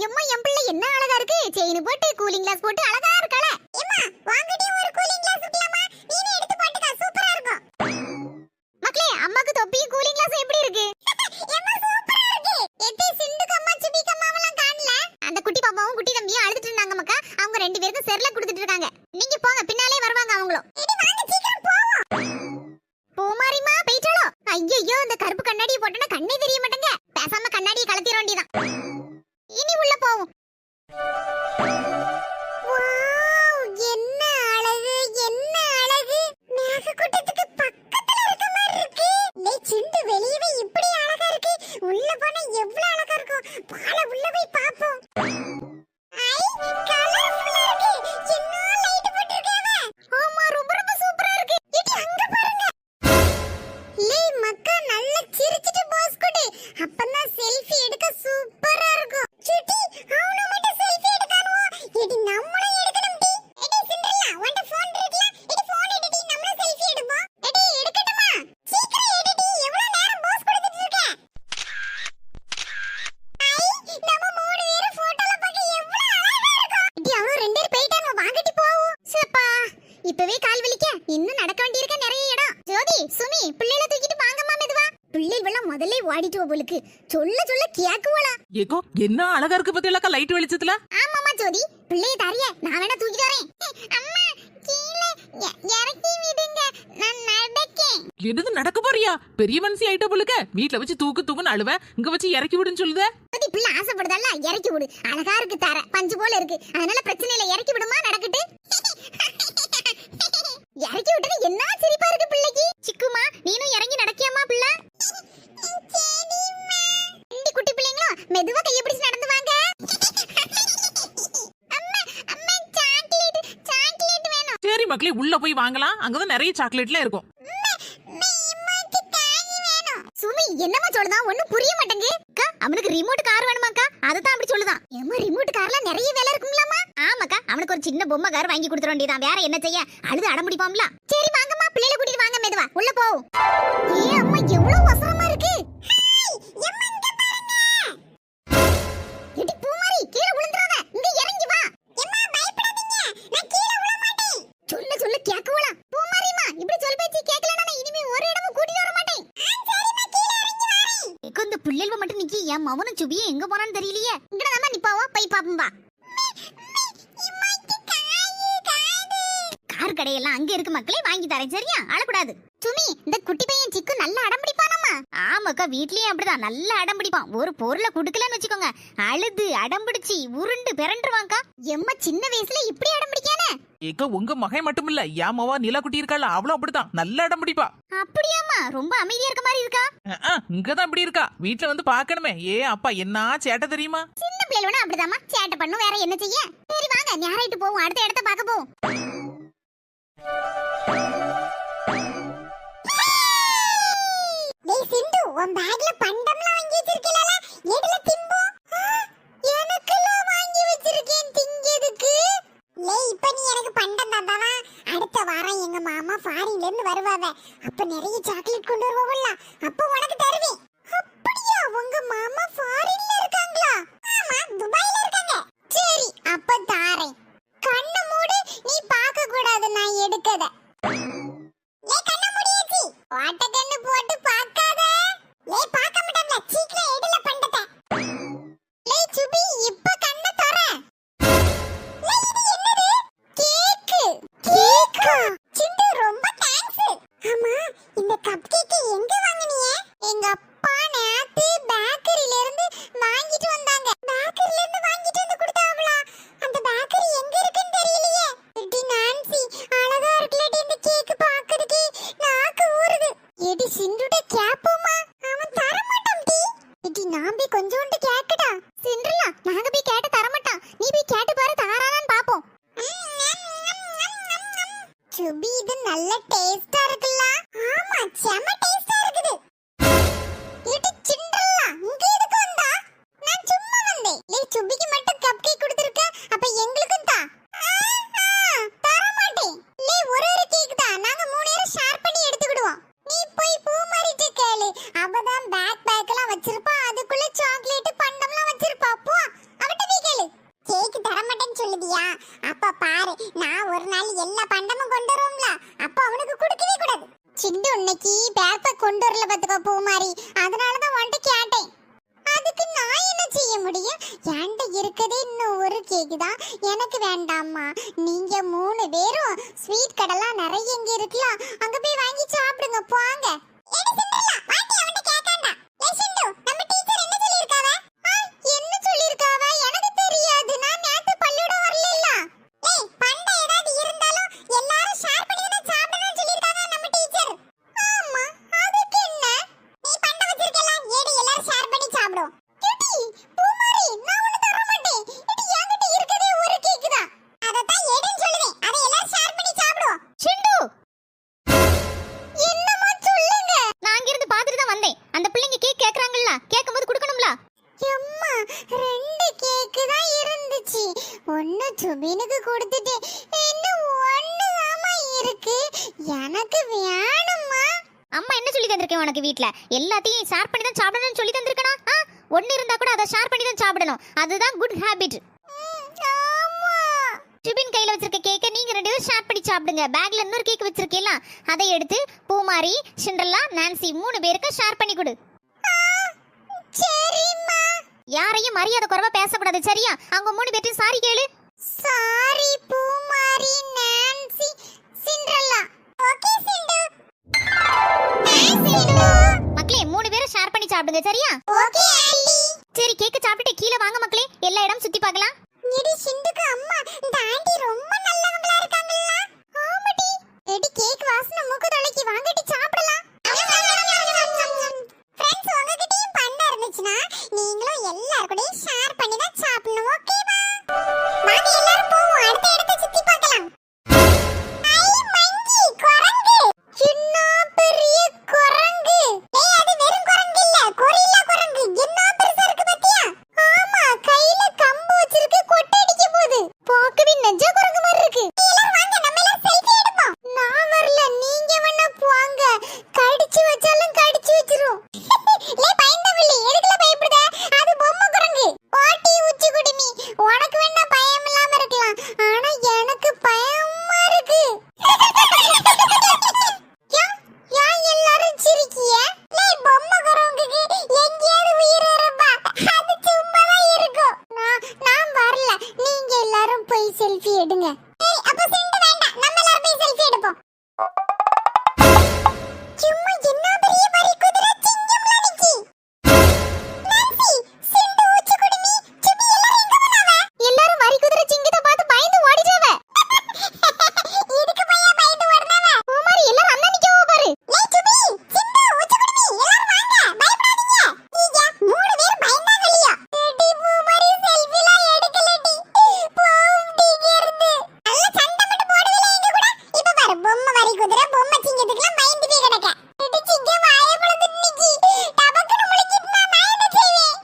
எம்மா என் பிள்ளை என்ன அழகா இருக்கு. செயின் போட்டு கூலிங் கிளாஸ் போட்டு அழகா இருக்கல. எம்மா வாங்கடி ஒரு கூலிங் கிளாஸ் விக்கலாமா? நீனே எடுத்து போட்டுக்க, சூப்பரா இருக்கும். மக்களே, அம்மாக்கு தொப்பியும் கூலிங் கிளாஸ் எப்படி இருக்கு? எம்மா சூப்பரா இருக்கு. எட்டி சிண்டுக்கு அம்மா சுபிக்கு அம்மாவெல்லாம் காணல. அந்த குட்டி பாப்பாவும் குட்டி தம்பியும் அழுதுட்டு இருந்தாங்க மக்கா. அவங்க ரெண்டு பேருக்கும் செர்ல கொடுத்துட்டு இருக்காங்க. நீங்க போங்க, பின்னாலே வருவாங்க அவங்களும். எடி வாங்க சீக்கிரம் போவோம். பூமாரிமா போயிட்டாளோ? ஐயோ, இந்த கருப்பு கண்ணாடியை போட்டனா கண்ணே தெரிய மாட்டேங்க. பேசாம கண்ணாடியை கலத்திர வேண்டியதான். இனி உள்ள போவோம். வாவ், என்ன அழகு, என்ன அழகு. மேகக்கூட்டத்துக்கு பக்கத்துல இருக்க மாதிரி இருக்கு. லே சிண்டு, வெளியவே இப்படி அழகா இருக்கு. உள்ள போனா எவ்வளவு அழகா இருக்கும். பால உள்ள போய் பாப்போம். ஐ, கலர்ஃபுல்லா இருக்கு. என்ன லைட் போட்டுருக்காங்க. ஆமா, ரொம்ப ரொம்ப சூப்பரா இருக்கு. இடி அங்க பாருங்க. லே மக்கா, நல்லா சிரிச்சிட்டு போஸ் கொடு. அப்பதான் செல்ஃபி எடுக்க சூப்பரா இருக்கும். சுட்டி, அவன மட்டும் செல்ஃபி எடுக்கானோ? இடி நம்மளும் எடுக்கணும் டி. எடி சிண்டர்லா, உன்ட போன் இருக்குல? எடி போன் எடுடி, நம்மளும் செல்ஃபி எடுப்போம். எடி எடுக்கட்டுமா? சீக்கிரம் எடுடி, எவ்வளவு நேரம் போஸ் கொடுத்துட்டு இருக்க? ஐ, நம்ம மூணு பேரும் போட்டோல பார்க்க எவ்வளவு அழகா இருக்கும். இடி அவளோ ரெண்டு பேர் போயிட்டாங்க, வாங்கடி போவோம். சப்பா, இப்பவே கால் வலிக்க. இன்னும் நடக்க வேண்டியிருக்க நிறைய இடம். ஜோதி, சுமி, பிள்ளைகளை தூக்கிட்டு வாங்கம்மா மெதுவா. பிள்ளைகள் முதல்ல ஓடிட்டு போலுக்கு. சொல்ல சொல்ல கேக்குவலா. ஏகோ என்ன அழகா இருக்கு பத்தியலக்கா லைட் வெளிச்சத்துல. ஆமாமா ஜோதி, பிள்ளைய தரைய நான் வேணா தூக்கிட்டு வரேன். அம்மா கீழே இறக்கி விடுங்க, நான் நடக்கேன். எது நடக்க போறியா? பெரிய மனுஷி ஆயிட்ட போலுக்க. வீட்ல வச்சு தூக்குன்னு அழுவ, இங்க வச்சு இறக்கி விடுன்னு சொல்லுத. ஜோதி, பிள்ளை ஆசைப்படுதல்ல, இறக்கி விடு. அழகா இருக்கு தர, பஞ்சு போல இருக்கு. அதனால பிரச்சனை இல்ல, இறக்கி விடுமா, நடக்கட்டு. இறக்கி விட்டது என்ன சிரிப்பா இருக்கு பிள்ளைக்கு. சிக்குமா, நீனும் இறங்கி நடக்கியாமா பிள்ளை? ரெண்டு குட்டி பிள்ளைங்களும் மெதுவா கைய பிடிச்சு நடந்து வாங்க. அம்மா அம்மா, சாக்லேட் சாக்லேட் வேணும். சரி மக்களே, உள்ள போய் வாங்கலாம். அங்கதான் நிறைய சாக்லேட்லாம் இருக்கும். சுமி, என்னமா சொல்லுதா? ஒண்ணும் புரிய மாட்டேங்குது. அக்கா, அவனுக்கு ரிமோட் கார் வேணுமாக்கா? அதுதான் அப்படி சொல்லுதான். ஏமா, ரிமோட் கார்ல நிறைய வேலை இருக்கும்லமா? ஆமாக்கா, அவனுக்கு ஒரு சின்ன பொம்மை கார் வாங்கி கொடுத்துற வேண்டியதான். வேற என்ன செய்ய? அழுது அடம் பிடிப்பாம்ல. சரி வாங்கம்மா, பிள்ளைகளை கூட்டிட்டு வாங்க மெதுவா. உள்ள போவோம். ஏ அம்மா, எவ்வளவு வசரமா இருக்கு. எடி பூமாரி, கீழே விழுந்துறாத. இங்க இறங்கி வா. எம்மா பயப்படாதீங்க, நான் கீழே விழ மாட்டேன். சொல்ல சொல்ல கேக்குவலா. பூமாரிமா, இப்படி சொல் பேச்சு கேக்கலனா நான் இனிமே ஒரு இடமும் கூட்டிட்டு வர மாட்டேன். சரிமா, கீழே இறங்கி வாரேன். ஏக்கோ, இந்த பிள்ளைகள் மட்டும் நிக்கி. என் மவனும் சுபியும் எங்க போறான்னு தெரியலையே. இங்கட நம்ம நிப்பாவோ, போய் பாப்போம் வா. கார் கடையெல்லாம் அங்க இருக்கு மக்களே, வாங்கி தரேன் சரியா? அழக்கூடாது. சுமி, இந்த குட்டி பையன் சிக்கு நல்ல அடம் பிடிப்பானம்மா. ஆமாக்கா, வீட்லயும் அப்படிதான் நல்ல அடம் பிடிப்பான். ஒரு பொருளை குடுக்கலன்னு வச்சுக்கோங்க, அழுது அடம் பிடிச்சி உருண்டு பிறண்டுருவாங்கக்கா. எம்மா, சின்ன வயசுல இப்படி அடம் பிடிக்கானே. ஏக்கா, உங்க மகன் மட்டும் இல்ல, ஏமாவா நிலா குட்டி இருக்காள், அவளும் அப்படிதான் நல்ல இடம் பிடிப்பா. அப்படியாம்மா? ரொம்ப அமைதியா இருக்க மாதிரி இருக்கா. இங்கதான் இப்படி இருக்கா. வீட்டுல வந்து பாக்கணுமே. ஏ அப்பா, என்ன சேட்டை தெரியுமா? சின்ன பிள்ளைகளோட அப்படிதாம்மா சேட்டை பண்ணும், வேற என்ன செய்ய. சரி வாங்க, ஞாயிட்டு போவோம், அடுத்த இடத்த பார்க்க போவோம். டேய் சிண்டு, உன் பேக்ல பண்டம்லாம் வாங்கி வச்சிருக்கீங்களா? எதுல திம்போ? எனக்குலாம் வாங்கி வச்சிருக்கேன் திங்கிறதுக்கு. லே, இப்ப நீ எனக்கு பண்டம் தந்தானா? அடுத்த வாரம் எங்க மாமா ஃபாரின்ல இருந்து வருவாங்க. அப்ப நிறைய சாக்லேட் கொண்டு வருவாங்கல்ல, அப்ப உனக்கு தருவேன். அப்படியா? உங்க மாமா ஃபாரின்ல இருக்காங்களா? ஆமா, துபாய்ல இருக்காங்க. சரி, அப்ப தாரேன். கண்ணு மூடு, நீ பார்க்க கூடாது நான் எடுக்கத. லே, கண்ணு மூடியாச்சு. வாட்ட கண்ணு போட்டு பார்க்காத. லே, பார்க்க மாட்டேன்ல, சீக்கிரம் எடுல பண்டத்தை. லே சுபி, இப்ப கண்ணை தர. லே, இது என்னது? கேக்கு. கேக்கா? சிண்டு, ரொம்ப தேங்க்ஸ். ஆமா, இந்த கப் கேக் எங்க வாங்குனீங்க? எங்க அப்பா நேத்து பேக்கரியில இருந்து வாங்கிட்டு வந்தாங்க. பேக்கரியில இருந்து வாங்கிட்டு வந்து கொடுத்தாங்களா? அந்த பேக்கரி எங்க இருக்குன்னு தெரியலையே. எடி நான்சி, அழகா இருக்குலடி இந்த கேக், பார்க்கிறதுக்கு நாக்கு ஊறுது. எடி சிண்டு இன்னைக்கு பேக் கொண்டு வரல பாத்துக்கோ பூமாரி, அதனாலதான் உன்கிட்ட கேட்டேன். அதுக்கு நான் என்ன செய்ய முடியும்? என்கிட்ட இருக்கதே இன்னும் ஒரு கேக்கு தான், எனக்கு வேண்டாமா. நீங்க 3 பேரும் ஸ்வீட் கடைலாம் நிறைய இங்க இருக்கலாம், அங்க போய் வாங்கி சாப்பிடுங்க போங்க. என்ன சொல்லிருக்காவ எனக்கு தெரியாது, நான் நேத்து பள்ளியோட வரல. ஏய் பண்டை ஏதாவது இருந்தாலும் எல்லாரும் ஷேர் பண்ணி தான் சாப்பிடணும்னு சொல்லிருக்காங்க நம்ம டீச்சர். ஆமா அதுக்கு என்ன, நீ பண்டை வச்சிருக்கலாம் ஏடி எல்லாரும் ஷேர் பண்ணி சாப்பிடுவோம். கிட்டி பூமாரி நான் உனக்கு தர மாட்டேன், இது என்கிட்ட இருக்கதே ஒரு கேக் தான், அத தான் ஏடின்னு சொல்லுவேன், அத எல்லாரும் ஷேர் பண்ணி சாப்பிடுவோம். சிண்டு என்னமா சொல்லுங்க, நான் அங்க இருந்து பாத்துட்டு தான் வந்தேன். அந்த பிள்ளைங்க கேக் கேக்குறாங்கல்ல, கேக்கும்போது கொடுக்கணும்ல. அம்மா 2 கேக் தான் இருந்துச்சு, ஒன்னு சுபினுக்கு கொடுத்துட்டு இன்னும் 1 தாமா இருக்கு, எனக்கு வேணும்மா. அம்மா என்ன சொல்லி தந்திருக்கேன் உனக்கு? வீட்ல எல்லாத்தையும் ஷேர் பண்ணி தான் சாப்பிடணும்னு சொல்லி தந்திருக்கணும். ஒன்னு இருந்தா கூட அதை ஷேர் பண்ணி தான் சாப்பிடணும், அதுதான் குட் ஹாபிட். ஆமா சுபின் கையில வச்சிருக்க கேக்க நீங்க 2 பேரும் ஷேர் பண்ணி சாப்பிடுங்க. பேக்ல இன்னொரு கேக் வச்சிருக்கீல்ல, அதை எடுத்து பூமாரி, சிண்ட்ரல்லா, நான்சி 3 பேருக்கு ஷேர் பண்ணி கொடு. சரிம்மா. யாரையும் மரியாதை குறைவா பேசக்கூடாது, சரியா? அவங்க 3 பேர்ட்டையும் சாரி கேளு. சாரி பூமாரி, நான்சி, சிண்ட்ரல்லா. ஓகே சிண்டு. மக்களே 3 பேரும் ஷேர் பண்ணி சாப்பிடுங்க, சரியா? Okay aunty. சரி கேக்க சாப்பிட்டுட்டு கீழே வாங்க மக்களே, எல்லா இடம் சுத்தி பார்க்கலாம். எடி சிண்டுக்கு அம்மா, இந்த ஆண்டி ரொம்ப நல்லவங்களா இருக்காங்கல்ல. ஆமாடி. எடி கேக் வாசனை மூக்கு தொலைக்கி, வாங்கடி சாப்பிடலாம். ஃப்ரெண்ட்ஸ் உங்ககிட்டயும் பண்டை இருந்துச்சுனா நீங்களும் எல்லார் கூடயும் ஷேர் பண்ணி தான் சாப்பிடணும், ஓகேவா? வாங்க எல்லாரும் போவோம், அடுத்த இடத்தை சுத்தி பார்க்கலாம். ஐ மங்கி குரங்கு, என்ன பெரிய குரங்கு. ஏய் அது வெறும் குரங்கு இல்ல, கொரில்லா குரங்கு. என்ன பெருசா இருக்கு பாத்தியா? ஆமா கையில கம்பு வச்சிருக்கு, கொட்டை அடிக்க போகுது. பார்க்கவே நெஞ்ச குரங்கு மாதிரி இருக்கு. எல்லாரும் வாங்க நம்ம எல்லாம் செல்ஃபி எடுப்போம். நான் வரல, நீங்க வேணா போங்க, கடிச்சு வச்சாலும் கடிச்சு வச்சிரும். லே பயந்தவள்ளி, எதுக்குல பயப்படுத? அது பொம்மை குரங்கு. ஓட்டி உச்சி குடுமி, உனக்கு வேணா பயம் இல்லாம இருக்கலாம், ஆனா எனக்கு பயமா இருக்கு. ஏன் எல்லாரும் சிரிக்கிய? லே பொம்மை குரங்குக்கு எங்கேயாவது உயிர் வரப்பா, அது சும்மா தான் இருக்கும். நான் வரல, நீங்க எல்லாரும் போய் செல்ஃபி எடுங்க. ஏய் அப்ப சிண்டு வேண்டாம், நம்ம எல்லாரும் போய் செல்ஃபி எடுப்போம். சும்மா என்ன பெரிய வரி குதிரை சிங்கம்லாம் நிக்கி. நான்சி சிண்டு உச்சி குடுமி, சுபி எல்லாரும் எங்க போனாவ? எல்லாரும் வரி குதிரை சிங்கத்தை பார்த்து பயந்து ஓடிட்டாவ. இதுக்கு பையா பயந்து ஓடுனாவ. பூமாரி எல்லாரும் அண்ணா நிக்கவோ பாரு. லே சுபி, சிண்டு உச்சி குடுமி எல்லாரும் வாங்க, பயப்படாதீங்க. நீங்க 3 பேர் பயந்தாங்க இல்லையா? எடி பூமாரி செல்ஃபிலாம் எடுக்கலடி, போம்டிங்க இருந்து. நல்ல சண்டை மட்டும் போடுவீல எங்க கூட. இப்ப பாரு பொம்மை வரி குதிரை பொம்மை சிங்கத்துக்குலாம் பயந்து போய் கிடக்க. எடி சிங்கம் வாயை பொளந்து நிக்கி, டபக்குன்னு முழிக்கிட்டுனா நான் என்ன செய்வேன்?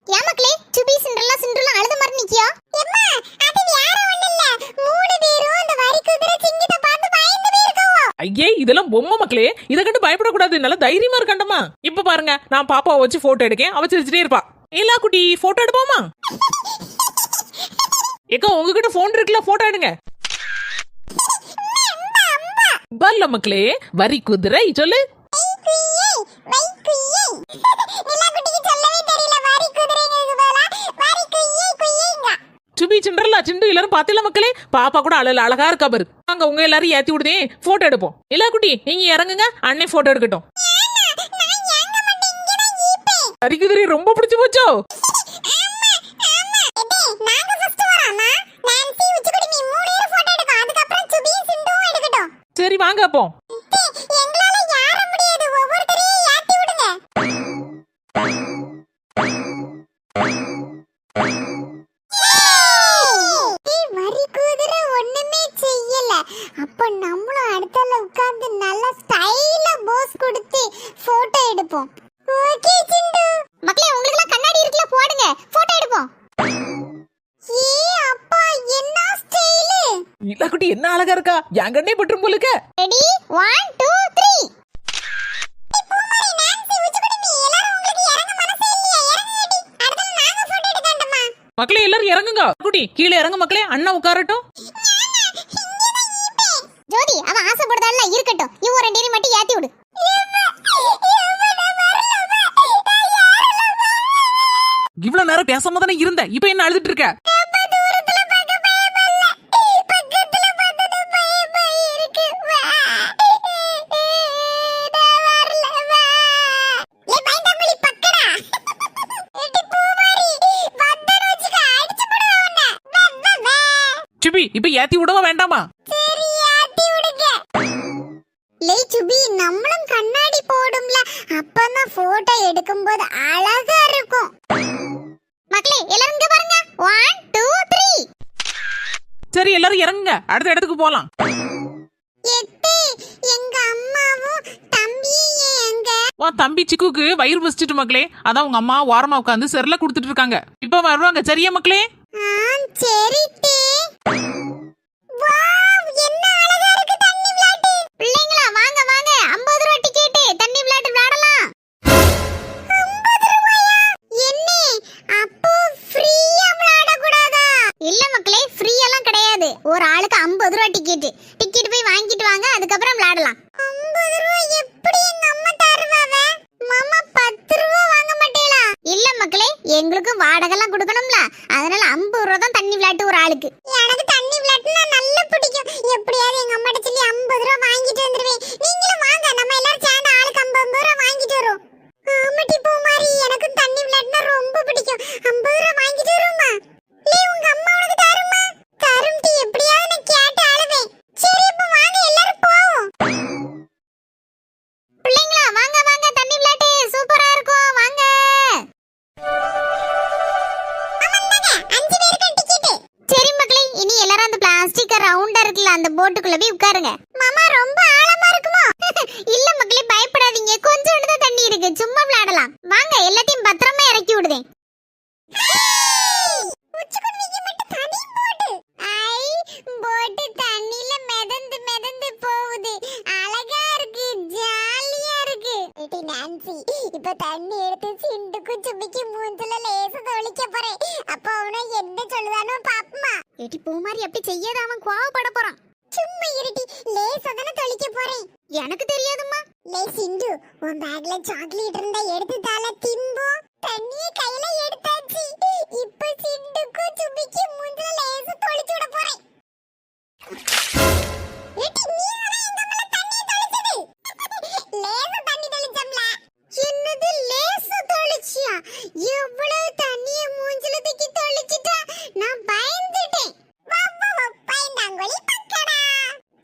ஏன் மக்களே சுபி சிண்ட்ரல்லா அழுத மாதிரி நிக்கியா? எம்மா அது வேற ஒண்ணு இல்ல, 3 பேரும் அந்த வரி குதிரை சிங்கத்தை பார்த்து பயந்து போய் இருக்கவோ. ஐயே இதெல்லாம் பொம்மை மக்களே, இதை கண்டு பயப்படக்கூடாது, நல்லா தைரியமா இருக்கண்டமா. இப்ப பாருங்க நான் பாப்பாவை வச்சு போட்டோ எடுக்கேன், அவ சிரிச்சிட்டே இருப்பா. எல்லா குட்டி போட்டோ எடுப்போமா? ஏக்கா உங்ககிட்ட போன் இருக்குல்ல, போட்டோ எடுங்க. வரல மக்களே, வரி குதிரை சொல்லு. வை குய்யே. நிலா குட்டிக்கு சொல்லவே தெரியல, வரி குதிரைங்கிறது பதிலா வரி குய்யே குய்யேங்க. சுபி சிண்டர்லா சிண்டு எல்லாரும் பாத்தில மக்களே, பாப்பா கூட அழகா இருக்கா பாரு. அங்க உங்க எல்லாரும் ஏத்தி விடுதே, போட்டோ எடுப்போம். எல்லா குட்டி நீங்க இறங்குங்க, அண்ணே போட்டோ எடுக்கட்டும். நான் ஏங்க மாட்டேன், இங்க தான் ஈப்பேன். வரி குதிரை ரொம்ப பிடிச்சு போச்சோ? ஆமா ஆமா. எடே நாங்க ஃபர்ஸ்ட் வரோமா? நான்சி உச்சி குடுமி 3 பேரும் போட்டோ எடுக்கும், அதுக்கு அப்புறம் சுபி சிண்டுவும் எடுக்கட்டும். சரி வாங்க அப்போ. எங்களால யார முடியாது, ஒவ்வொருத்தரையும் ஏத்தி விடுங்க. வரி குதிரை ஒண்ணுமே செய்யல, அப்ப நம்மளும் அடுத்தால உட்கார்ந்து நல்ல ஸ்டைலா போஸ் கொடுத்து போட்டோ எடுப்போம். ஓகே சிண்டு. மக்களே உங்களுக்கு எல்லாம் கண்ணாடி இருக்குல, போடுங்க போட்டோ எடுப்போம். ஏ அப்பா என்ன ஸ்டைல். இல்ல குட்டி என்ன அழகா இருக்கா, என் கண்ணே பற்றும் போலுக்க. ரெடி 1 2 3. பூமாரி நான்சி உச்சி குடுமி எல்லாரும் உங்களுக்கு இறங்க மனசே இல்லையா? இறங்குடி, அடுத்து நாங்க போட்டோ எடுக்கண்டமா. மக்களே எல்லாரும் இறங்குங்க. குட்டி கீழே இறங்க மக்களே, அண்ணா உட்காரட்டும். ஜோதி அவ ஆசைப்படுதால இருக்கட்டும், இவங்க ரெண்டு மட்டும் ஏத்தி விடு. இவ்வளவு நேரம் பேசாம தானே இருந்த, இப்ப என்ன அழுதுட்டு இருக்க? சுபி, இப்ப ஏத்தி விடவா வேண்டாமா? சுபி, நம்மளும் கண்ணாடி போடும்ல, அப்பதான் போட்டோ எடுக்கும்போது அழகா இருக்கும். மக்களே எல்லாரும் இங்க பாருங்க. 1 2 3. சரி, எல்லாரும் இறங்குங்க, அடுத்த இடத்துக்கு போலாம். எங்க அம்மாவும் தம்பியும் எங்க? உன் தம்பி சிக்குக்கு வயிறு பசிச்சிட்டு மக்களே, அதான் உங்க அம்மா ஓரமா உட்காந்து செர்ல குடுத்துட்டு இருக்காங்க. இப்ப வருவாங்க, சரியா மக்களே? சரி. என்ன அழகா இருக்கு தண்ணி விளையாட்டு. பிள்ளைங்களா வாங்க வாங்க, 50 ரூபாய் டிக்கெட், தண்ணி விளையாட்டு விளையாடலாம். 50 ரூபாயா? என்ன அப்போ ஃப்ரீயா விளையாட கூடாதா? இல்ல மக்களே, ஃப்ரீ எல்லாம் கிடையாது. ஒரு ஆளுக்கு 50 ரூபாய் டிக்கெட். டிக்கெட் போய் வாங்கிட்டு வாங்க, அதுக்கப்புறம் விளையாடலாம். 50 ரூபாய் எப்படி எங்க அம்மா தருவாங்க? மாமா 10 ரூபாய் வாங்க மாட்டேளா? இல்ல மக்களே, எங்களுக்கு வாடகை எல்லாம் கொடுக்கணும்ல, அதனால 50 ரூபாய் தான் தண்ணி விளையாட்டு ஒரு ஆளுக்கு. எனக்கு தண்ணி விளையாட்டுனா நல்லா பிடிக்கும். எப்படியாவது எங்க அம்மாட்ட சொல்லி 50 ரூபாய் வாங்கிட்டு வந்துருவேன். நீங்களும் வாங்க, நம்ம எல்லாரும் சேர்ந்து ஆளுக்கு 50 ரூபாய் வாங்கிட்டு வரோம். ஆமாட்டி பூமாரி, எனக்கு தண்ணி விளையாட்டுனா ரொம்ப பிடிக்கும். 50 ரூபாய் வாங்கிட்டு வருமா? உங்க அம்மா உனக்கு தருமா? தரும்டி, எப்படியாவது நான் கேட்டு அழுவேன். சரி, இப்ப வாங்க எல்லாரும் போவோம். பிள்ளைங்களா வாங்க வாங்க, தண்ணி விளையாட்டு சூப்பரா இருக்கும், வாங்க. சரி மக்களே, இனி எல்லாரும் அந்த பிளாஸ்டிக் ரவுண்டா இருக்குல்ல, அந்த போட்டுக்குள்ள போய் உட்காருங்க. மாமா ரொம்ப ஆழமா இருக்குமோ? இல்ல மக்களே, பயப்படாதீங்க, கொஞ்சோண்டு தான் தண்ணி இருக்கு, சும்மா விளையாடலாம். வாங்க, எல்லாத்தையும் பத்திரமா இறக்கி விடுதேன். போட்டு தண்ணில மிதந்து மிதந்து போகுது, அழகா இருக்கு, ஜாலியா இருக்கு. நான்சி, இப்ப தண்ணி எடுத்து சிண்டுக்கு சுபிக்கு மூஞ்சில லேசா தொளிக்க போறேன். அப்ப அவன என்ன சொல்லுதானோ பாப்பமா. ஏடி பூமாரி, அப்படி செய்யாத, அவன் கோவப்பட போறான். சும்மா இருடி, லேசா தான தொளிக்க போறேன். எனக்கு தெரியாதும்மா. லே சிண்டு, உன் பேக்ல சாக்லேட் இருந்தா எடுத்து தால திம்போ. தண்ணிய கையில எடுத்தாச்சு. இப்ப சிண்டுக்கு சுபிக்கு மூஞ்சில லேசா தொளிச்சு விட போறேன். ஏடி நீ வர எங்க மேல தண்ணி தொளிச்சது? லேசா தண்ணி தொளிச்சம்ல. என்னது லேசா தொளிச்சியா? எவ்வளவு தண்ணிய மூஞ்சில தூக்கி தொளிச்சிட்டா, நான் பயந்துட்டேன். பாப்பா பயந்தாங்கோலி பக்கடா.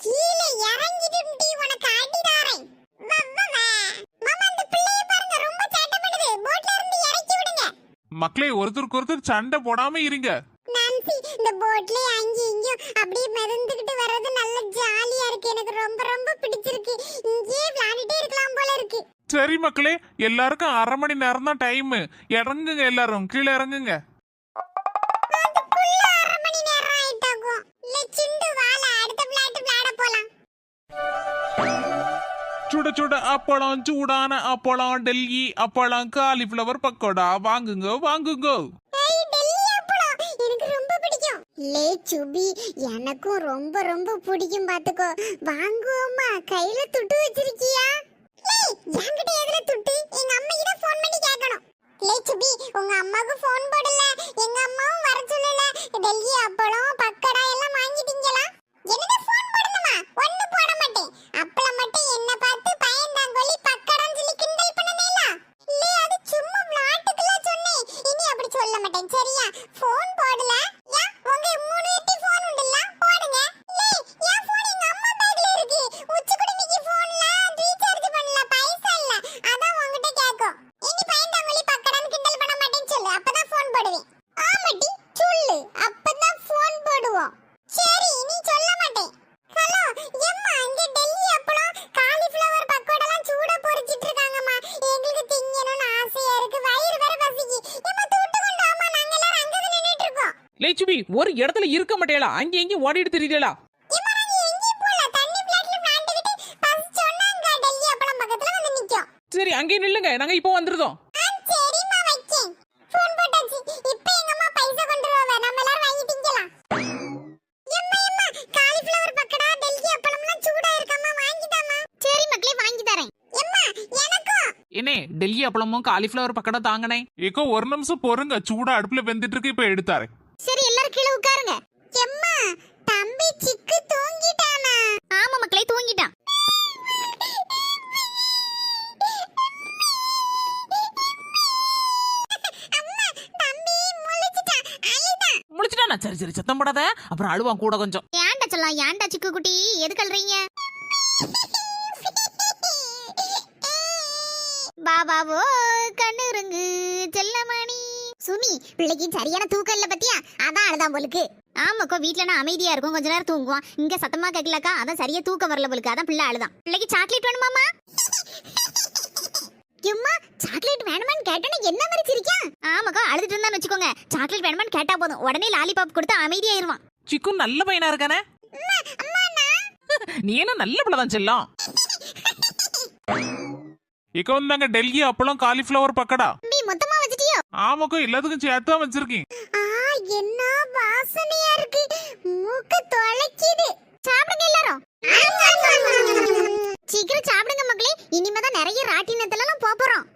கீழ இறங்கிடும்டி, உனக்கு அடி தாரேன். மாமா, அந்த பிள்ளைய பாருங்க, ரொம்ப சேட்டை பண்ணுது. போட்ல இருந்து இறக்கி விடுங்க. மக்களே, ஒருத்தருக்கு ஒருத்தர் சண்டை போடாம இருங்க. நான்சி, இந்த போட்ல அங்கேயும் இங்கேயும் அப்படியே மிதந்துகிட்டு வர்றது நல்ல ஜாலியா இருக்கு. எனக்கு ரொம்ப ரொம்ப பிடிச்சிருக்கு. இங்கேயே விளையாடிட்டே இருக்கலாம் போல இருக்கு. சரி மக்களே, எல்லாருக்கும் 1/2 மணி நேரம் தான் டைம். இறங்குங்க, எல்லாரும் கீழே இறங்குங்க. அதுக்குள்ள 1/2 மணி நேரம் ஆயிட்டாகும். சிண்டு வால, அடுத்த விளையாட்டு விளையாட போலாம். சுட சுட அப்பளம், சூடான அப்பளம், டெல்லி அப்பளம், காலிஃப்ளவர் பக்கோடா, வாங்குங்க வாங்குங்க. ஏய், டெல்லி அப்பளம் எனக்கு ரொம்ப பிடிக்கும். லே சுபி, எனக்கும் ரொம்ப ரொம்ப பிடிக்கும், பாத்துக்கோ. வாங்குவோமா? கையில துட்டு வச்சிருக்கியா? ஏய், என்கிட்ட எதுல துட்டு? எங்க அம்மாக்கு தான் ஃபோன் பண்ணி கேட்கணும். லே சுபி, உங்க அம்மாக்கு ஃபோன் போடல, எங்க அம்மாவும் வர சொல்லல. டெல்லி அப்பளம் பக்கடா எல்லாம் வாங்கிட்டீங்களா? என்னடா ஃபோன் போடணுமா? ஒண்ணு போட மாட்டேன். அப்பளம் மட்டும் என்ன பார்த்து பயந்தாங்கோலி பக்கடான்னு சொல்லி கிண்டல் பண்ணனேல. லே, அது சும்மா விளையாட்டுக்குலாம் சொன்னேன். இனி அப்படி சொல்ல மாட்டேன், சரியா? ஃபோன் போடல. யா, உங்க 3 எட்டி ஃபோன் உண்டல்ல, போடுங்க. லே, என் ஃபோன் எங்க அம்மா பேக்ல இருக்கு. உச்சிக்குடுமிக்கு ஃபோன்ல ரீசார்ஜ் பண்ணல, பைசா இல்ல. அதான் உன்கிட்ட கேக்கும். இனி பயந்தாங்கோலி பக்கடான்னு கிண்டல் பண்ண மாட்டேன்னு சொல்லு, அப்பதான் ஃபோன் போடுவேன். ஆமாடி, சொல்லு, அப்பதான் ஃபோன் போடுவோம். சரி, நீ சொல்ல மாட்டேன். ஹலோ எம்மா, இங்க டெல்லி அப்பளம், காலிஃப்ளவர் பக்கோடாலாம் சூடா பொரிச்சிட்டு இருக்காங்கம்மா. எங்களுக்கு திங்கணும்னு ஆசையா இருக்கு, வயிறு வேற பசிக்கு. எம்மா தூட்டு கொண்டு வாம்மா, நாங்க எல்லாரும் அங்க தான் நின்னுட்டு இருக்கோம். லேச்சுபி, ஒரு இடத்துல இருக்க மாட்டேலா, அங்கே எங்கேயும் ஓடிட்டு தெரியலா. எம்மா, நாங்க எங்கேயும் போல, தண்ணி பிளாட்ல விளையாண்டுக்கிட்டு பசிச்சோன்னா அங்க டெல்லி அப்பளம் பக்கத்துல வந்து நிக்கும். சரி, அங்கே நில்லுங்க, நாங்க இப்போ வந்துருதோம். சரிம்மா, வைக்கேன். ஃபோன் போட்டாச்சு. இப்போ எங்க அம்மா பைசா கொண்டு வருவாங்க, நம்ம எல்லாரும் வாங்கி திங்கலாம். எம்மா, காலிஃப்ளவர் பக்கடா, டெல்லி அப்பளம்லாம் சூடா இருக்காமா, வாங்கிட்டாமா. சரி மக்களே, என்னே டெல்லி அப்பளமும் காலிஃபிளவர் பக்கடம் தாங்கனே. ஏக்கோ ஒரு நிமிஷம் பொறுங்க, சூடா அடுப்புல வெந்துட்டு இருக்கு, இப்ப எடுத்தாரு. சரி எல்லாரும் கீழே உட்காருங்க. எம்மா தம்பி சிக்கு தூங்கிட்டானா? ஆமா மக்களே, தூங்கிட்டான். முடிச்சிட்டானா? சரி சரி சத்தம் போடாத, அப்புறம் அழுவான் கூட கொஞ்சம். ஏன்டா சொல்லலாம், ஏன்டா சிக்கு குட்டி எதுக்கு அழுறீங்க? பாபாவோ கண்ணுருங்கு செல்லமணி. சுமி பிள்ளைக்கு சரியான தூக்கம் இல்ல பத்தியா, அதான் அழுதான் போலுக்கு. ஆமாக்கோ, வீட்டுல நான் அமைதியா இருக்கும், கொஞ்ச நேரம் தூங்குவான். இங்க சத்தமா கேட்கலக்கா, அதான் சரியா தூக்கம் வரல போலுக்கு, அதான் பிள்ளை அழுதான். பிள்ளைக்கு சாக்லேட் வேணுமாமா? எம்மா சாக்லேட் வேணுமான்னு கேட்டேன்னு என்ன மாதிரி சிரிக்கான்? ஆமாக்கா, அழுதுட்டு இருந்தான்னு வச்சுக்கோங்க, சாக்லேட் வேணுமான்னு கேட்டா போதும், உடனே லாலிபாப் கொடுத்து அமைதியாயிருவான். சிக்கு நல்ல பையனா இருக்கானே. நீ என்ன நல்ல பிள்ளைதான் செல்லம். இக்க வந்தாங்க டெல்லி அப்பளம் காலிஃபிளவர் பக்கடா. தம்பி மொத்தமா வச்சிட்டியோ? ஆமாக்கோ, எல்லாத்துக்கும் சேர்த்து தான் வச்சிருக்கேன். என்ன வாசனையா இருக்கு, மூக்கு தொலைக்குது. சாப்பிடுங்க எல்லாரும். சீக்கிரம் சாப்பிடுங்க மக்களே, இனிமேதான் நிறைய ராட்டினத்துல எல்லாம் போறோம்.